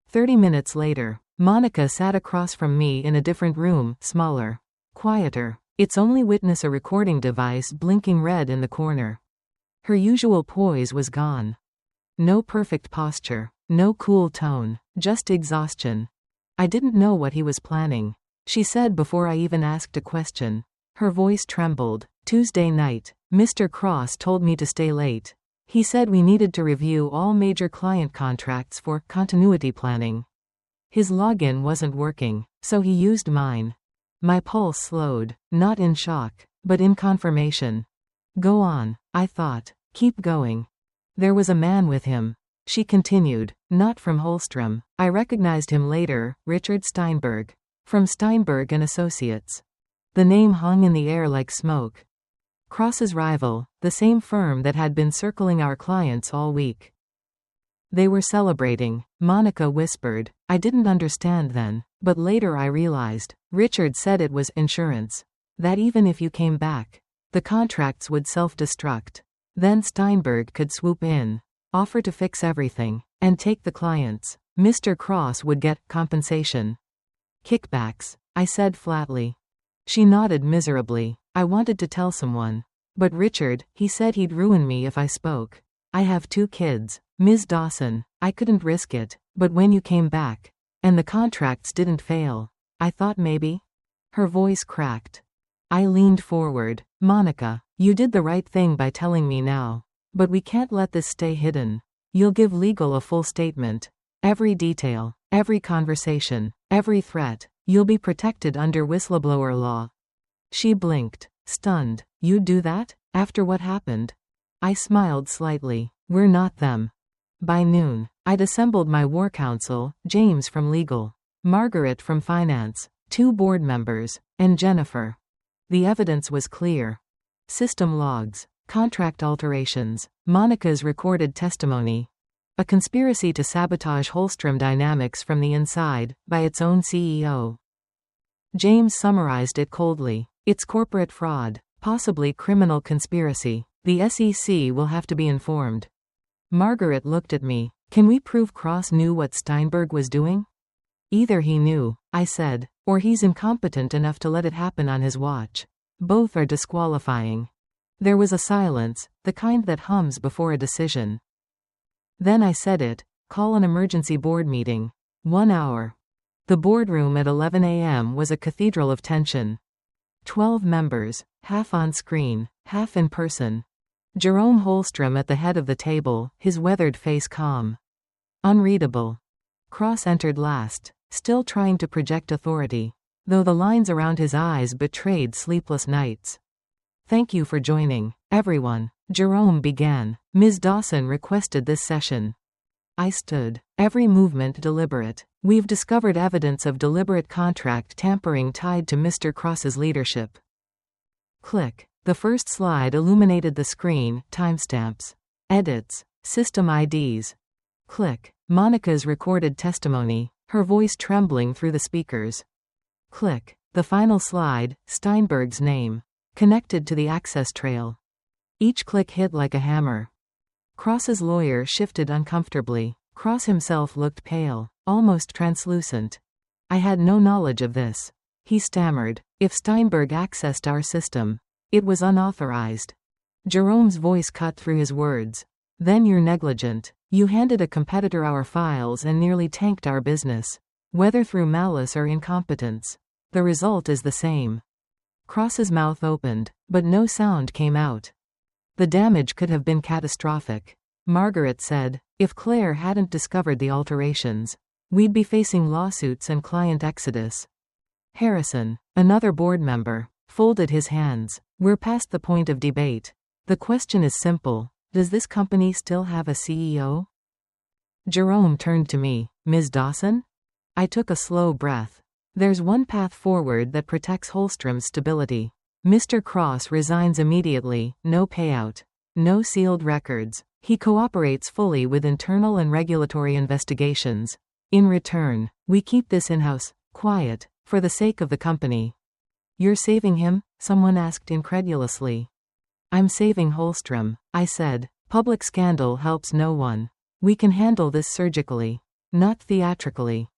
30 minutes later, Monica sat across from me in a different room, smaller. Quieter. Its only witness a recording device blinking red in the corner. Her usual poise was gone. No perfect posture. No cool tone. Just exhaustion. I didn't know what he was planning. She said before I even asked a question. Her voice trembled. Tuesday night, Mr. Cross told me to stay late. He said we needed to review all major client contracts for continuity planning. His login wasn't working, so he used mine. My pulse slowed, not in shock, but in confirmation. Go on, I thought. Keep going. There was a man with him. She continued, not from Holstrom. I recognized him later, Richard Steinberg. From Steinberg and Associates. The name hung in the air like smoke. Cross's rival, the same firm that had been circling our clients all week. They were celebrating, Monica whispered. I didn't understand then, but later I realized. Richard said it was insurance. That even if you came back, the contracts would self-destruct. Then Steinberg could swoop in, offer to fix everything, and take the clients. Mr. Cross would get compensation. Kickbacks, I said flatly. She nodded miserably. I wanted to tell someone. But Richard, he said he'd ruin me if I spoke. I have 2 kids. Ms. Dawson, I couldn't risk it, but when you came back, and the contracts didn't fail, I thought maybe. Her voice cracked. I leaned forward. Monica, you did the right thing by telling me now. But we can't let this stay hidden. You'll give legal a full statement. Every detail, every conversation, every threat. You'll be protected under whistleblower law. She blinked, stunned. You'd do that? After what happened? I smiled slightly. We're not them. By noon, I'd assembled my war council, James from legal, Margaret from finance, 2 board members, and Jennifer. The evidence was clear. System logs, contract alterations, Monica's recorded testimony. A conspiracy to sabotage Holstrom Dynamics from the inside, by its own CEO. James summarized it coldly. It's corporate fraud, possibly criminal conspiracy. The SEC will have to be informed. Margaret looked at me. Can we prove Cross knew what Steinberg was doing? Either he knew, I said, or he's incompetent enough to let it happen on his watch. Both are disqualifying. There was a silence, the kind that hums before a decision. Then I said it. Call an emergency board meeting. 1 hour. The boardroom at 11 a.m. was a cathedral of tension. 12 members, half on screen, half in person. Jerome Holstrom at the head of the table, his weathered face calm. Unreadable. Cross entered last, still trying to project authority, though the lines around his eyes betrayed sleepless nights. Thank you for joining, everyone. Jerome began. Ms. Dawson requested this session. I stood. Every movement deliberate. We've discovered evidence of deliberate contract tampering tied to Mr. Cross's leadership. Click. The first slide illuminated the screen. Timestamps. Edits. System IDs. Click. Monica's recorded testimony, her voice trembling through the speakers. Click. The final slide. Steinberg's name. Connected to the access trail. Each click hit like a hammer. Cross's lawyer shifted uncomfortably. Cross himself looked pale, almost translucent. I had no knowledge of this. He stammered. If Steinberg accessed our system, it was unauthorized. Jerome's voice cut through his words. Then you're negligent. You handed a competitor our files and nearly tanked our business. Whether through malice or incompetence, the result is the same. Cross's mouth opened, but no sound came out. The damage could have been catastrophic. Margaret said, if Claire hadn't discovered the alterations, we'd be facing lawsuits and client exodus. Harrison, another board member, folded his hands. We're past the point of debate. The question is simple. Does this company still have a CEO? Jerome turned to me. Ms. Dawson? I took a slow breath. There's one path forward that protects Holstrom's stability. Mr. Cross resigns immediately, no payout, no sealed records. He cooperates fully with internal and regulatory investigations. In return, we keep this in-house, quiet, for the sake of the company. You're saving him? someone asked incredulously. I'm saving Holstrom, I said. Public scandal helps no one. We can handle this surgically, not theatrically.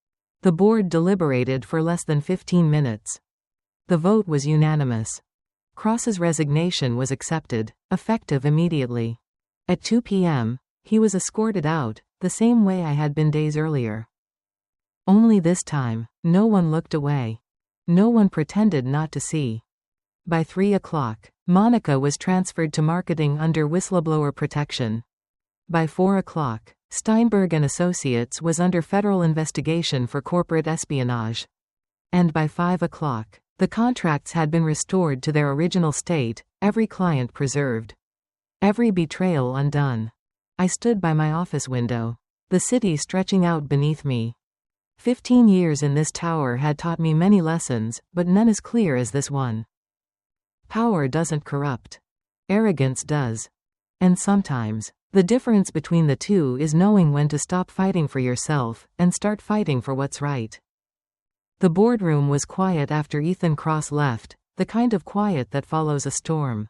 The board deliberated for less than 15 minutes. The vote was unanimous. Cross's resignation was accepted, effective immediately. At 2 p.m., he was escorted out, the same way I had been days earlier. Only this time, no one looked away. No one pretended not to see. By 3 o'clock, Monica was transferred to marketing under whistleblower protection. By 4 o'clock, Steinberg and Associates was under federal investigation for corporate espionage. And by 5 o'clock, the contracts had been restored to their original state, every client preserved. Every betrayal undone. I stood by my office window. The city stretching out beneath me. 15 years in this tower had taught me many lessons, but none as clear as this one. Power doesn't corrupt. Arrogance does. And sometimes, the difference between the two is knowing when to stop fighting for yourself, and start fighting for what's right. The boardroom was quiet after Ethan Cross left, the kind of quiet that follows a storm.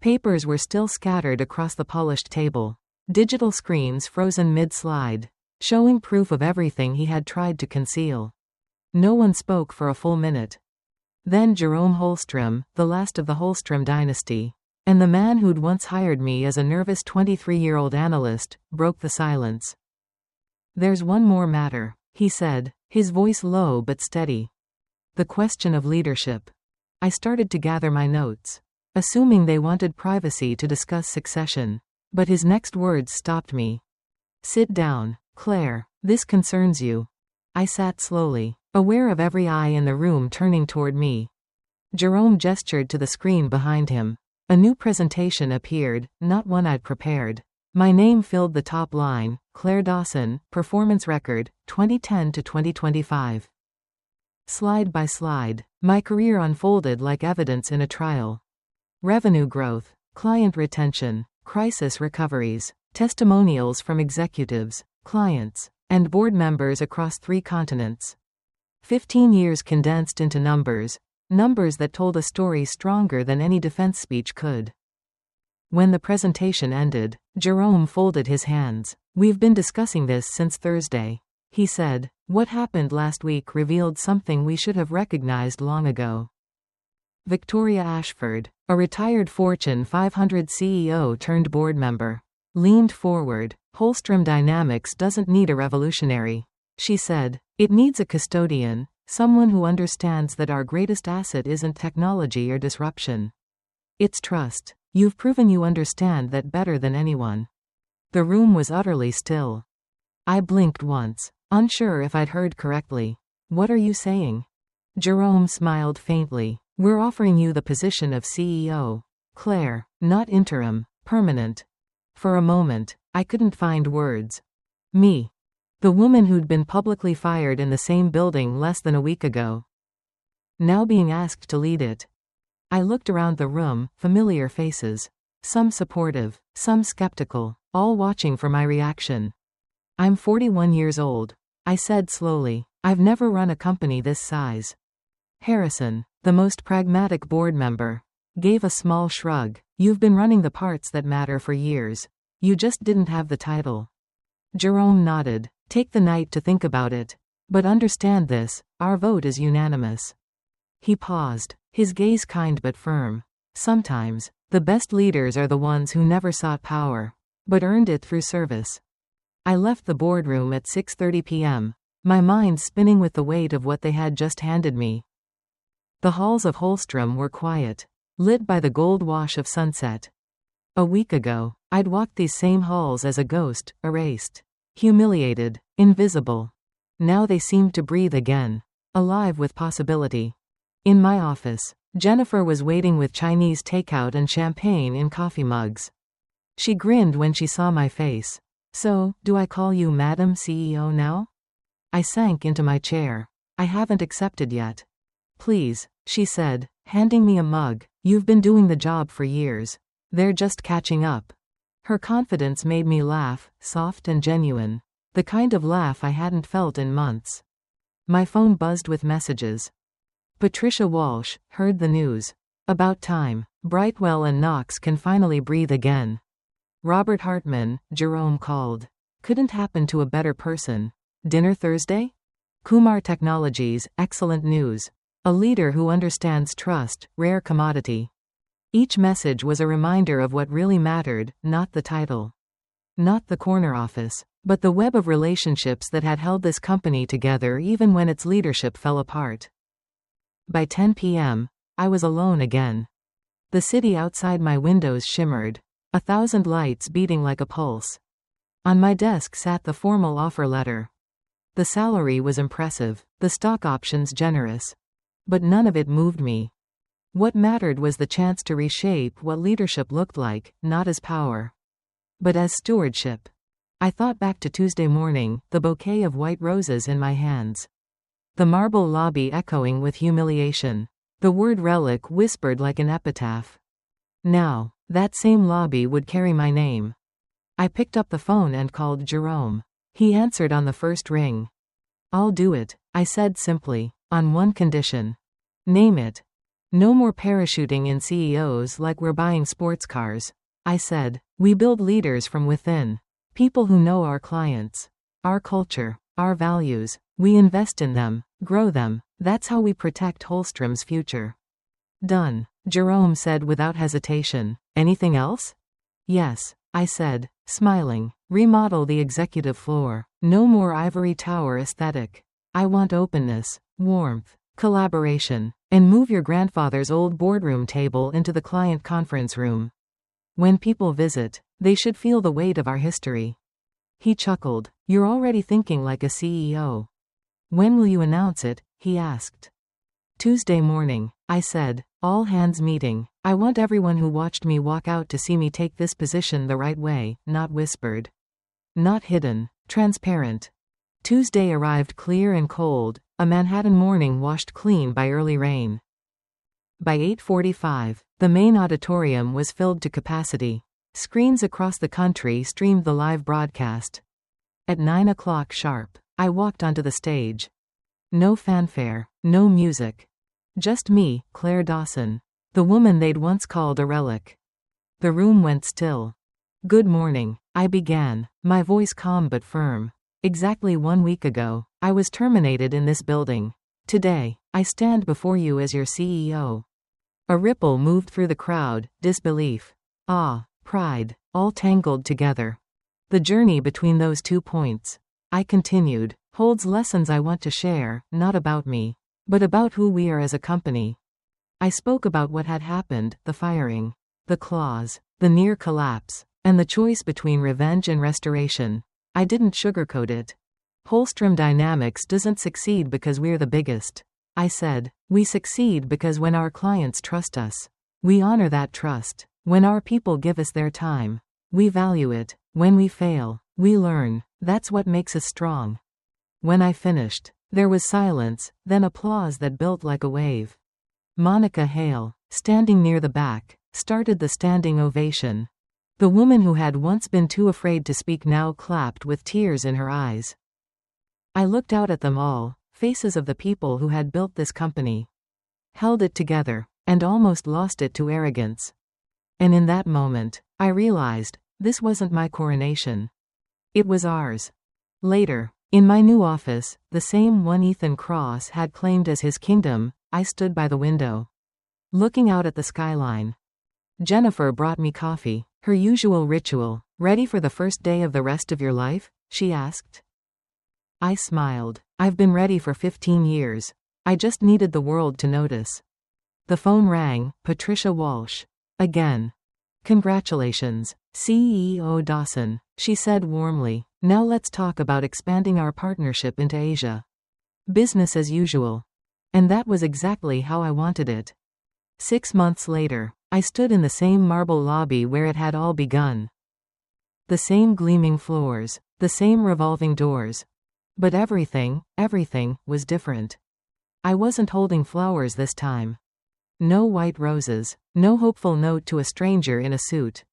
Papers were still scattered across the polished table. Digital screens frozen mid-slide, showing proof of everything he had tried to conceal. No one spoke for a full minute. Then Jerome Holstrom, the last of the Holstrom dynasty, and the man who'd once hired me as a nervous 23-year-old analyst, broke the silence. There's one more matter, he said, his voice low but steady. The question of leadership. I started to gather my notes, assuming they wanted privacy to discuss succession. But his next words stopped me. Sit down, Claire. This concerns you. I sat slowly, aware of every eye in the room turning toward me. Jerome gestured to the screen behind him. A new presentation appeared, not one I'd prepared. My name filled the top line, Claire Dawson, performance record, 2010 to 2025. Slide by slide, my career unfolded like evidence in a trial. Revenue growth, client retention, crisis recoveries, testimonials from executives, clients, and board members across 3 continents. 15 years condensed into numbers that told a story stronger than any defense speech could. When the presentation ended, Jerome folded his hands. We've been discussing this since Thursday, he said. What happened last week revealed something we should have recognized long ago. Victoria Ashford, a retired Fortune 500 CEO turned board member, leaned forward. Holstrom Dynamics doesn't need a revolutionary, she said. It needs a custodian, someone who understands that our greatest asset isn't technology or disruption. It's trust. You've proven you understand that better than anyone. The room was utterly still. I blinked once, unsure if I'd heard correctly. What are you saying? Jerome smiled faintly. We're offering you the position of CEO, Claire, not interim, permanent. For a moment, I couldn't find words. Me. The woman who'd been publicly fired in the same building less than a week ago. Now being asked to lead it. I looked around the room, familiar faces. Some supportive, some skeptical, all watching for my reaction. I'm 41 years old, I said slowly. I've never run a company this size. Harrison, the most pragmatic board member, gave a small shrug. You've been running the parts that matter for years. You just didn't have the title. Jerome nodded. Take the night to think about it. But understand this, our vote is unanimous. He paused, his gaze kind but firm. Sometimes, the best leaders are the ones who never sought power, but earned it through service. I left the boardroom at 6:30 p.m., my mind spinning with the weight of what they had just handed me. The halls of Holstrom were quiet, lit by the gold wash of sunset. A week ago, I'd walked these same halls as a ghost, erased, humiliated, invisible. Now they seemed to breathe again, alive with possibility. In my office, Jennifer was waiting with Chinese takeout and champagne in coffee mugs. She grinned when she saw my face. So, do I call you Madam CEO now? I sank into my chair. I haven't accepted yet. Please, she said, handing me a mug. You've been doing the job for years. They're just catching up. Her confidence made me laugh, soft and genuine. The kind of laugh I hadn't felt in months. My phone buzzed with messages. Patricia Walsh, heard the news. About time. Brightwell and Knox can finally breathe again. Robert Hartman, Jerome called. Couldn't happen to a better person. Dinner Thursday? Kumar Technologies, excellent news. A leader who understands trust, rare commodity. Each message was a reminder of what really mattered, not the title. Not the corner office, but the web of relationships that had held this company together even when its leadership fell apart. By 10 p.m., I was alone again. The city outside my windows shimmered, 1,000 lights beating like a pulse. On my desk sat the formal offer letter. The salary was impressive, the stock options generous. But none of it moved me. What mattered was the chance to reshape what leadership looked like, not as power, but as stewardship. I thought back to Tuesday morning, the bouquet of white roses in my hands. The marble lobby echoing with humiliation. The word relic whispered like an epitaph. Now, that same lobby would carry my name. I picked up the phone and called Jerome. He answered on the first ring. "I'll do it," I said simply, "on one condition." "Name it." "No more parachuting in CEOs like we're buying sports cars," I said. "We build leaders from within. People who know our clients, our culture, our values. We invest in them, grow them. That's how we protect Holstrom's future." "Done," Jerome said without hesitation. "Anything else?" "Yes," I said, smiling. "Remodel the executive floor. No more ivory tower aesthetic. I want openness, warmth, collaboration. And move your grandfather's old boardroom table into the client conference room. When people visit, they should feel the weight of our history." He chuckled. "You're already thinking like a CEO. When will you announce it?" he asked. "Tuesday morning," I said. "All hands meeting. I want everyone who watched me walk out to see me take this position the right way, not whispered. Not hidden. Transparent." Tuesday arrived clear and cold, a Manhattan morning washed clean by early rain. By 8:45, the main auditorium was filled to capacity. Screens across the country streamed the live broadcast. At 9 o'clock sharp, I walked onto the stage. No fanfare, no music. Just me, Claire Dawson, the woman they'd once called a relic. The room went still. "Good morning," I began, my voice calm but firm. "Exactly 1 week ago, I was terminated in this building. Today, I stand before you as your CEO." A ripple moved through the crowd, disbelief, awe, pride, all tangled together. The journey between those 2 points, I continued, holds lessons I want to share, not about me, but about who we are as a company. I spoke about what had happened, the firing, the clause, the near collapse, and the choice between revenge and restoration. I didn't sugarcoat it. Holstrom Dynamics doesn't succeed because we're the biggest. I said, we succeed because when our clients trust us, we honor that trust. When our people give us their time, we value it. When we fail, we learn. That's what makes us strong. When I finished, there was silence, then applause that built like a wave. Monica Hale, standing near the back, started the standing ovation. The woman who had once been too afraid to speak now clapped with tears in her eyes. I looked out at them all, faces of the people who had built this company, held it together, and almost lost it to arrogance. And in that moment, I realized, this wasn't my coronation. It was ours. Later, in my new office, the same one Ethan Cross had claimed as his kingdom, I stood by the window, looking out at the skyline. Jennifer brought me coffee, her usual ritual. "Ready for the first day of the rest of your life?" she asked. I smiled. "I've been ready for 15 years. I just needed the world to notice." The phone rang, Patricia Walsh. Again. "Congratulations, CEO Dawson," she said warmly. "Now let's talk about expanding our partnership into Asia. Business as usual." And that was exactly how I wanted it. 6 months later, I stood in the same marble lobby where it had all begun. The same gleaming floors, the same revolving doors. But everything was different. I wasn't holding flowers this time. No white roses, no hopeful note to a stranger in a suit.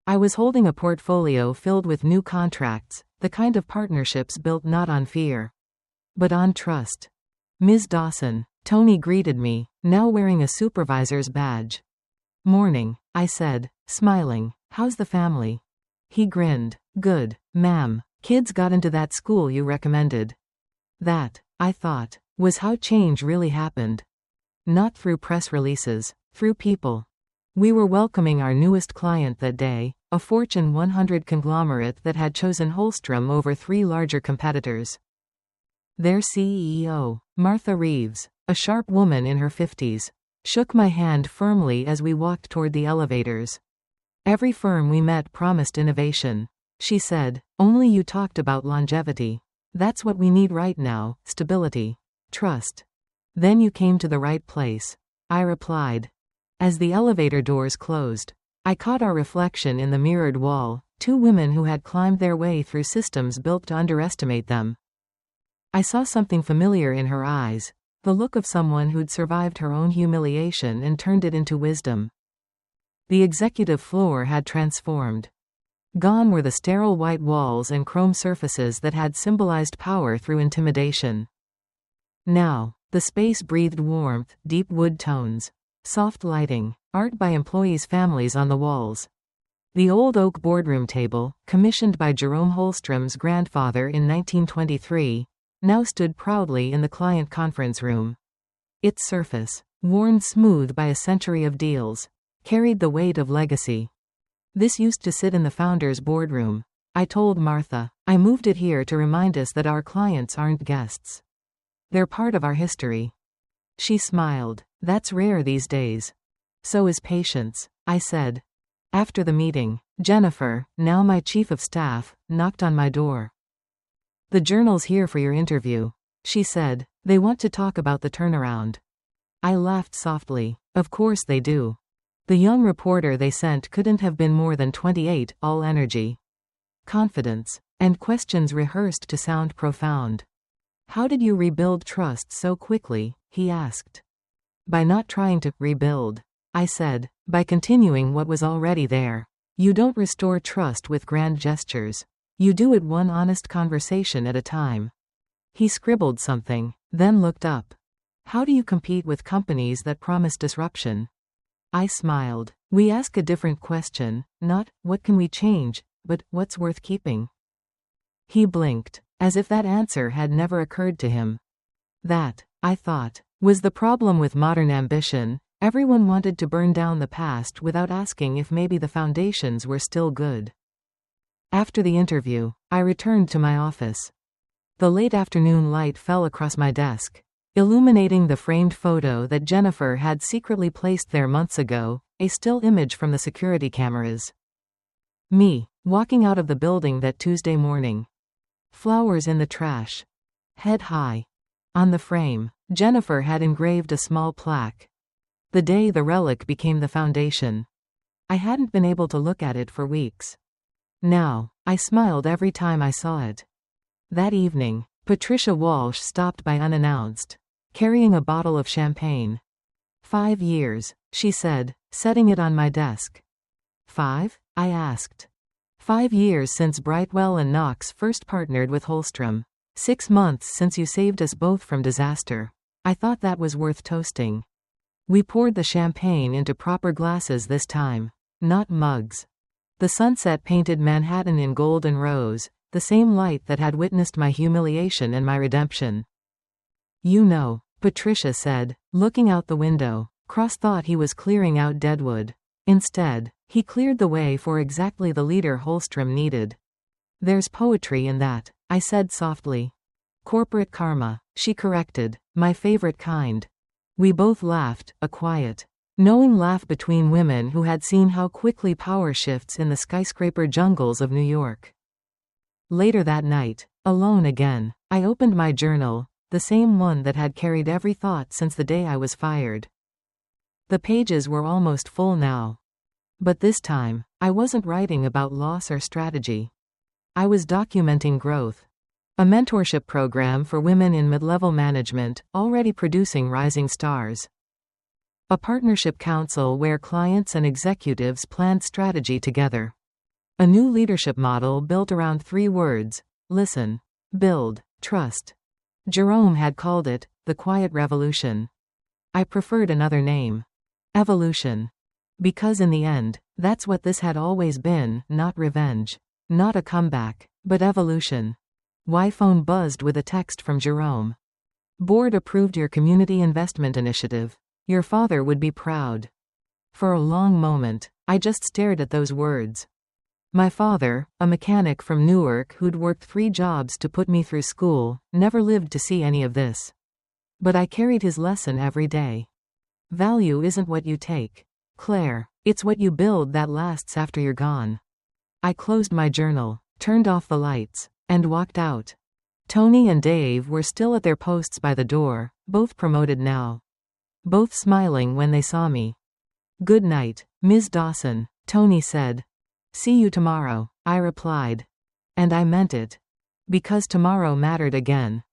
I was holding a portfolio filled with new contracts, the kind of partnerships built not on fear, but on trust. "Ms. Dawson, Tony greeted me, now wearing a supervisor's badge. Morning, I said, smiling. How's the family? He grinned. Good, ma'am. Kids got into that school you recommended. That, I thought, was how change really happened. Not through press releases, through people. We were welcoming our newest client that day, a Fortune 100 conglomerate that had chosen Holstrom over 3 larger competitors. Their CEO, Martha Reeves, a sharp woman in her 50s, shook my hand firmly as we walked toward the elevators. Every firm we met promised innovation. She said, only you talked about longevity. That's what we need right now, stability. Trust. Then you came to the right place, I replied. As the elevator doors closed, I caught our reflection in the mirrored wall, 2 women who had climbed their way through systems built to underestimate them. I saw something familiar in her eyes, the look of someone who'd survived her own humiliation and turned it into wisdom. The executive floor had transformed. Gone were the sterile white walls and chrome surfaces that had symbolized power through intimidation. Now, the space breathed warmth, deep wood tones, soft lighting, art by employees' families on the walls. The old oak boardroom table, commissioned by Jerome Holstrom's grandfather in 1923, now stood proudly in the client conference room. Its surface, worn smooth by a century of deals, carried the weight of legacy. This used to sit in the founder's boardroom, I told Martha. I moved it here to remind us that our clients aren't guests. They're part of our history. She smiled. That's rare these days. So is patience, I said. After the meeting, Jennifer, now my chief of staff, knocked on my door. The Journal's here for your interview, she said. They want to talk about the turnaround. I laughed softly. Of course they do. The young reporter they sent couldn't have been more than 28, all energy, confidence, and questions rehearsed to sound profound. How did you rebuild trust so quickly? He asked. By not trying to rebuild, I said, by continuing what was already there. You don't restore trust with grand gestures. You do it one honest conversation at a time. He scribbled something, then looked up. How do you compete with companies that promise disruption? I smiled. We ask a different question, not, what can we change, but, what's worth keeping? He blinked, as if that answer had never occurred to him. That, I thought, was the problem with modern ambition. Everyone wanted to burn down the past without asking if maybe the foundations were still good. After the interview, I returned to my office. The late afternoon light fell across my desk, illuminating the framed photo that Jennifer had secretly placed there months ago, a still image from the security cameras. Me, walking out of the building that Tuesday morning. Flowers in the trash. Head high. On the frame, Jennifer had engraved a small plaque. The day the relic became the foundation. I hadn't been able to look at it for weeks. Now, I smiled every time I saw it. That evening, Patricia Walsh stopped by unannounced, carrying a bottle of champagne. 5 years, she said, setting it on my desk. 5? I asked. 5 years since Brightwell and Knox first partnered with Holstrom. 6 months since you saved us both from disaster. I thought that was worth toasting. We poured the champagne into proper glasses this time, not mugs. The sunset painted Manhattan in gold and rose, the same light that had witnessed my humiliation and my redemption. You know, Patricia said, looking out the window. Cross thought he was clearing out deadwood. Instead, he cleared the way for exactly the leader Holstrom needed. There's poetry in that, I said softly. Corporate karma, she corrected, my favorite kind. We both laughed, a quiet, knowing laugh between women who had seen how quickly power shifts in the skyscraper jungles of New York. Later that night, alone again, I opened my journal, the same one that had carried every thought since the day I was fired. The pages were almost full now. But this time, I wasn't writing about loss or strategy. I was documenting growth. A mentorship program for women in mid-level management, already producing rising stars. A partnership council where clients and executives planned strategy together. A new leadership model built around 3 words: listen, build, trust. Jerome had called it the quiet revolution. I preferred another name. Evolution. Because in the end, that's what this had always been, not revenge. Not a comeback, but evolution. My phone buzzed with a text from Jerome. Board approved your community investment initiative. Your father would be proud. For a long moment, I just stared at those words. My father, a mechanic from Newark who'd worked 3 jobs to put me through school, never lived to see any of this. But I carried his lesson every day. Value isn't what you take, Claire, it's what you build that lasts after you're gone. I closed my journal, turned off the lights, and walked out. Tony and Dave were still at their posts by the door, both promoted now. Both smiling when they saw me. Good night, Ms. Dawson, Tony said. See you tomorrow, I replied. And I meant it. Because tomorrow mattered again.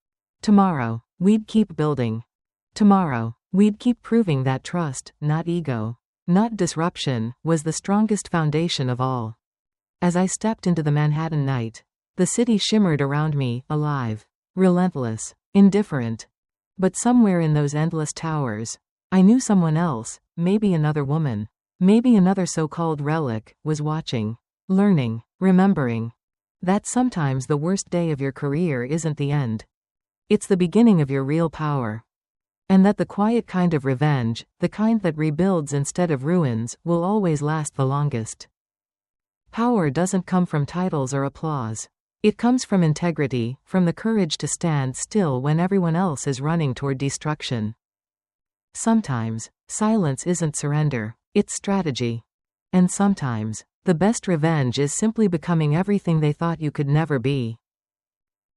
Tomorrow, we'd keep building. Tomorrow, we'd keep proving that trust, not ego, not disruption, was the strongest foundation of all. As I stepped into the Manhattan night, the city shimmered around me, alive, relentless, indifferent. But somewhere in those endless towers, I knew someone else, maybe another woman, maybe another so-called relic, was watching, learning, remembering. That sometimes the worst day of your career isn't the end. It's the beginning of your real power. And that the quiet kind of revenge, the kind that rebuilds instead of ruins, will always last the longest. Power doesn't come from titles or applause. It comes from integrity, from the courage to stand still when everyone else is running toward destruction. Sometimes, silence isn't surrender, it's strategy. And sometimes, the best revenge is simply becoming everything they thought you could never be.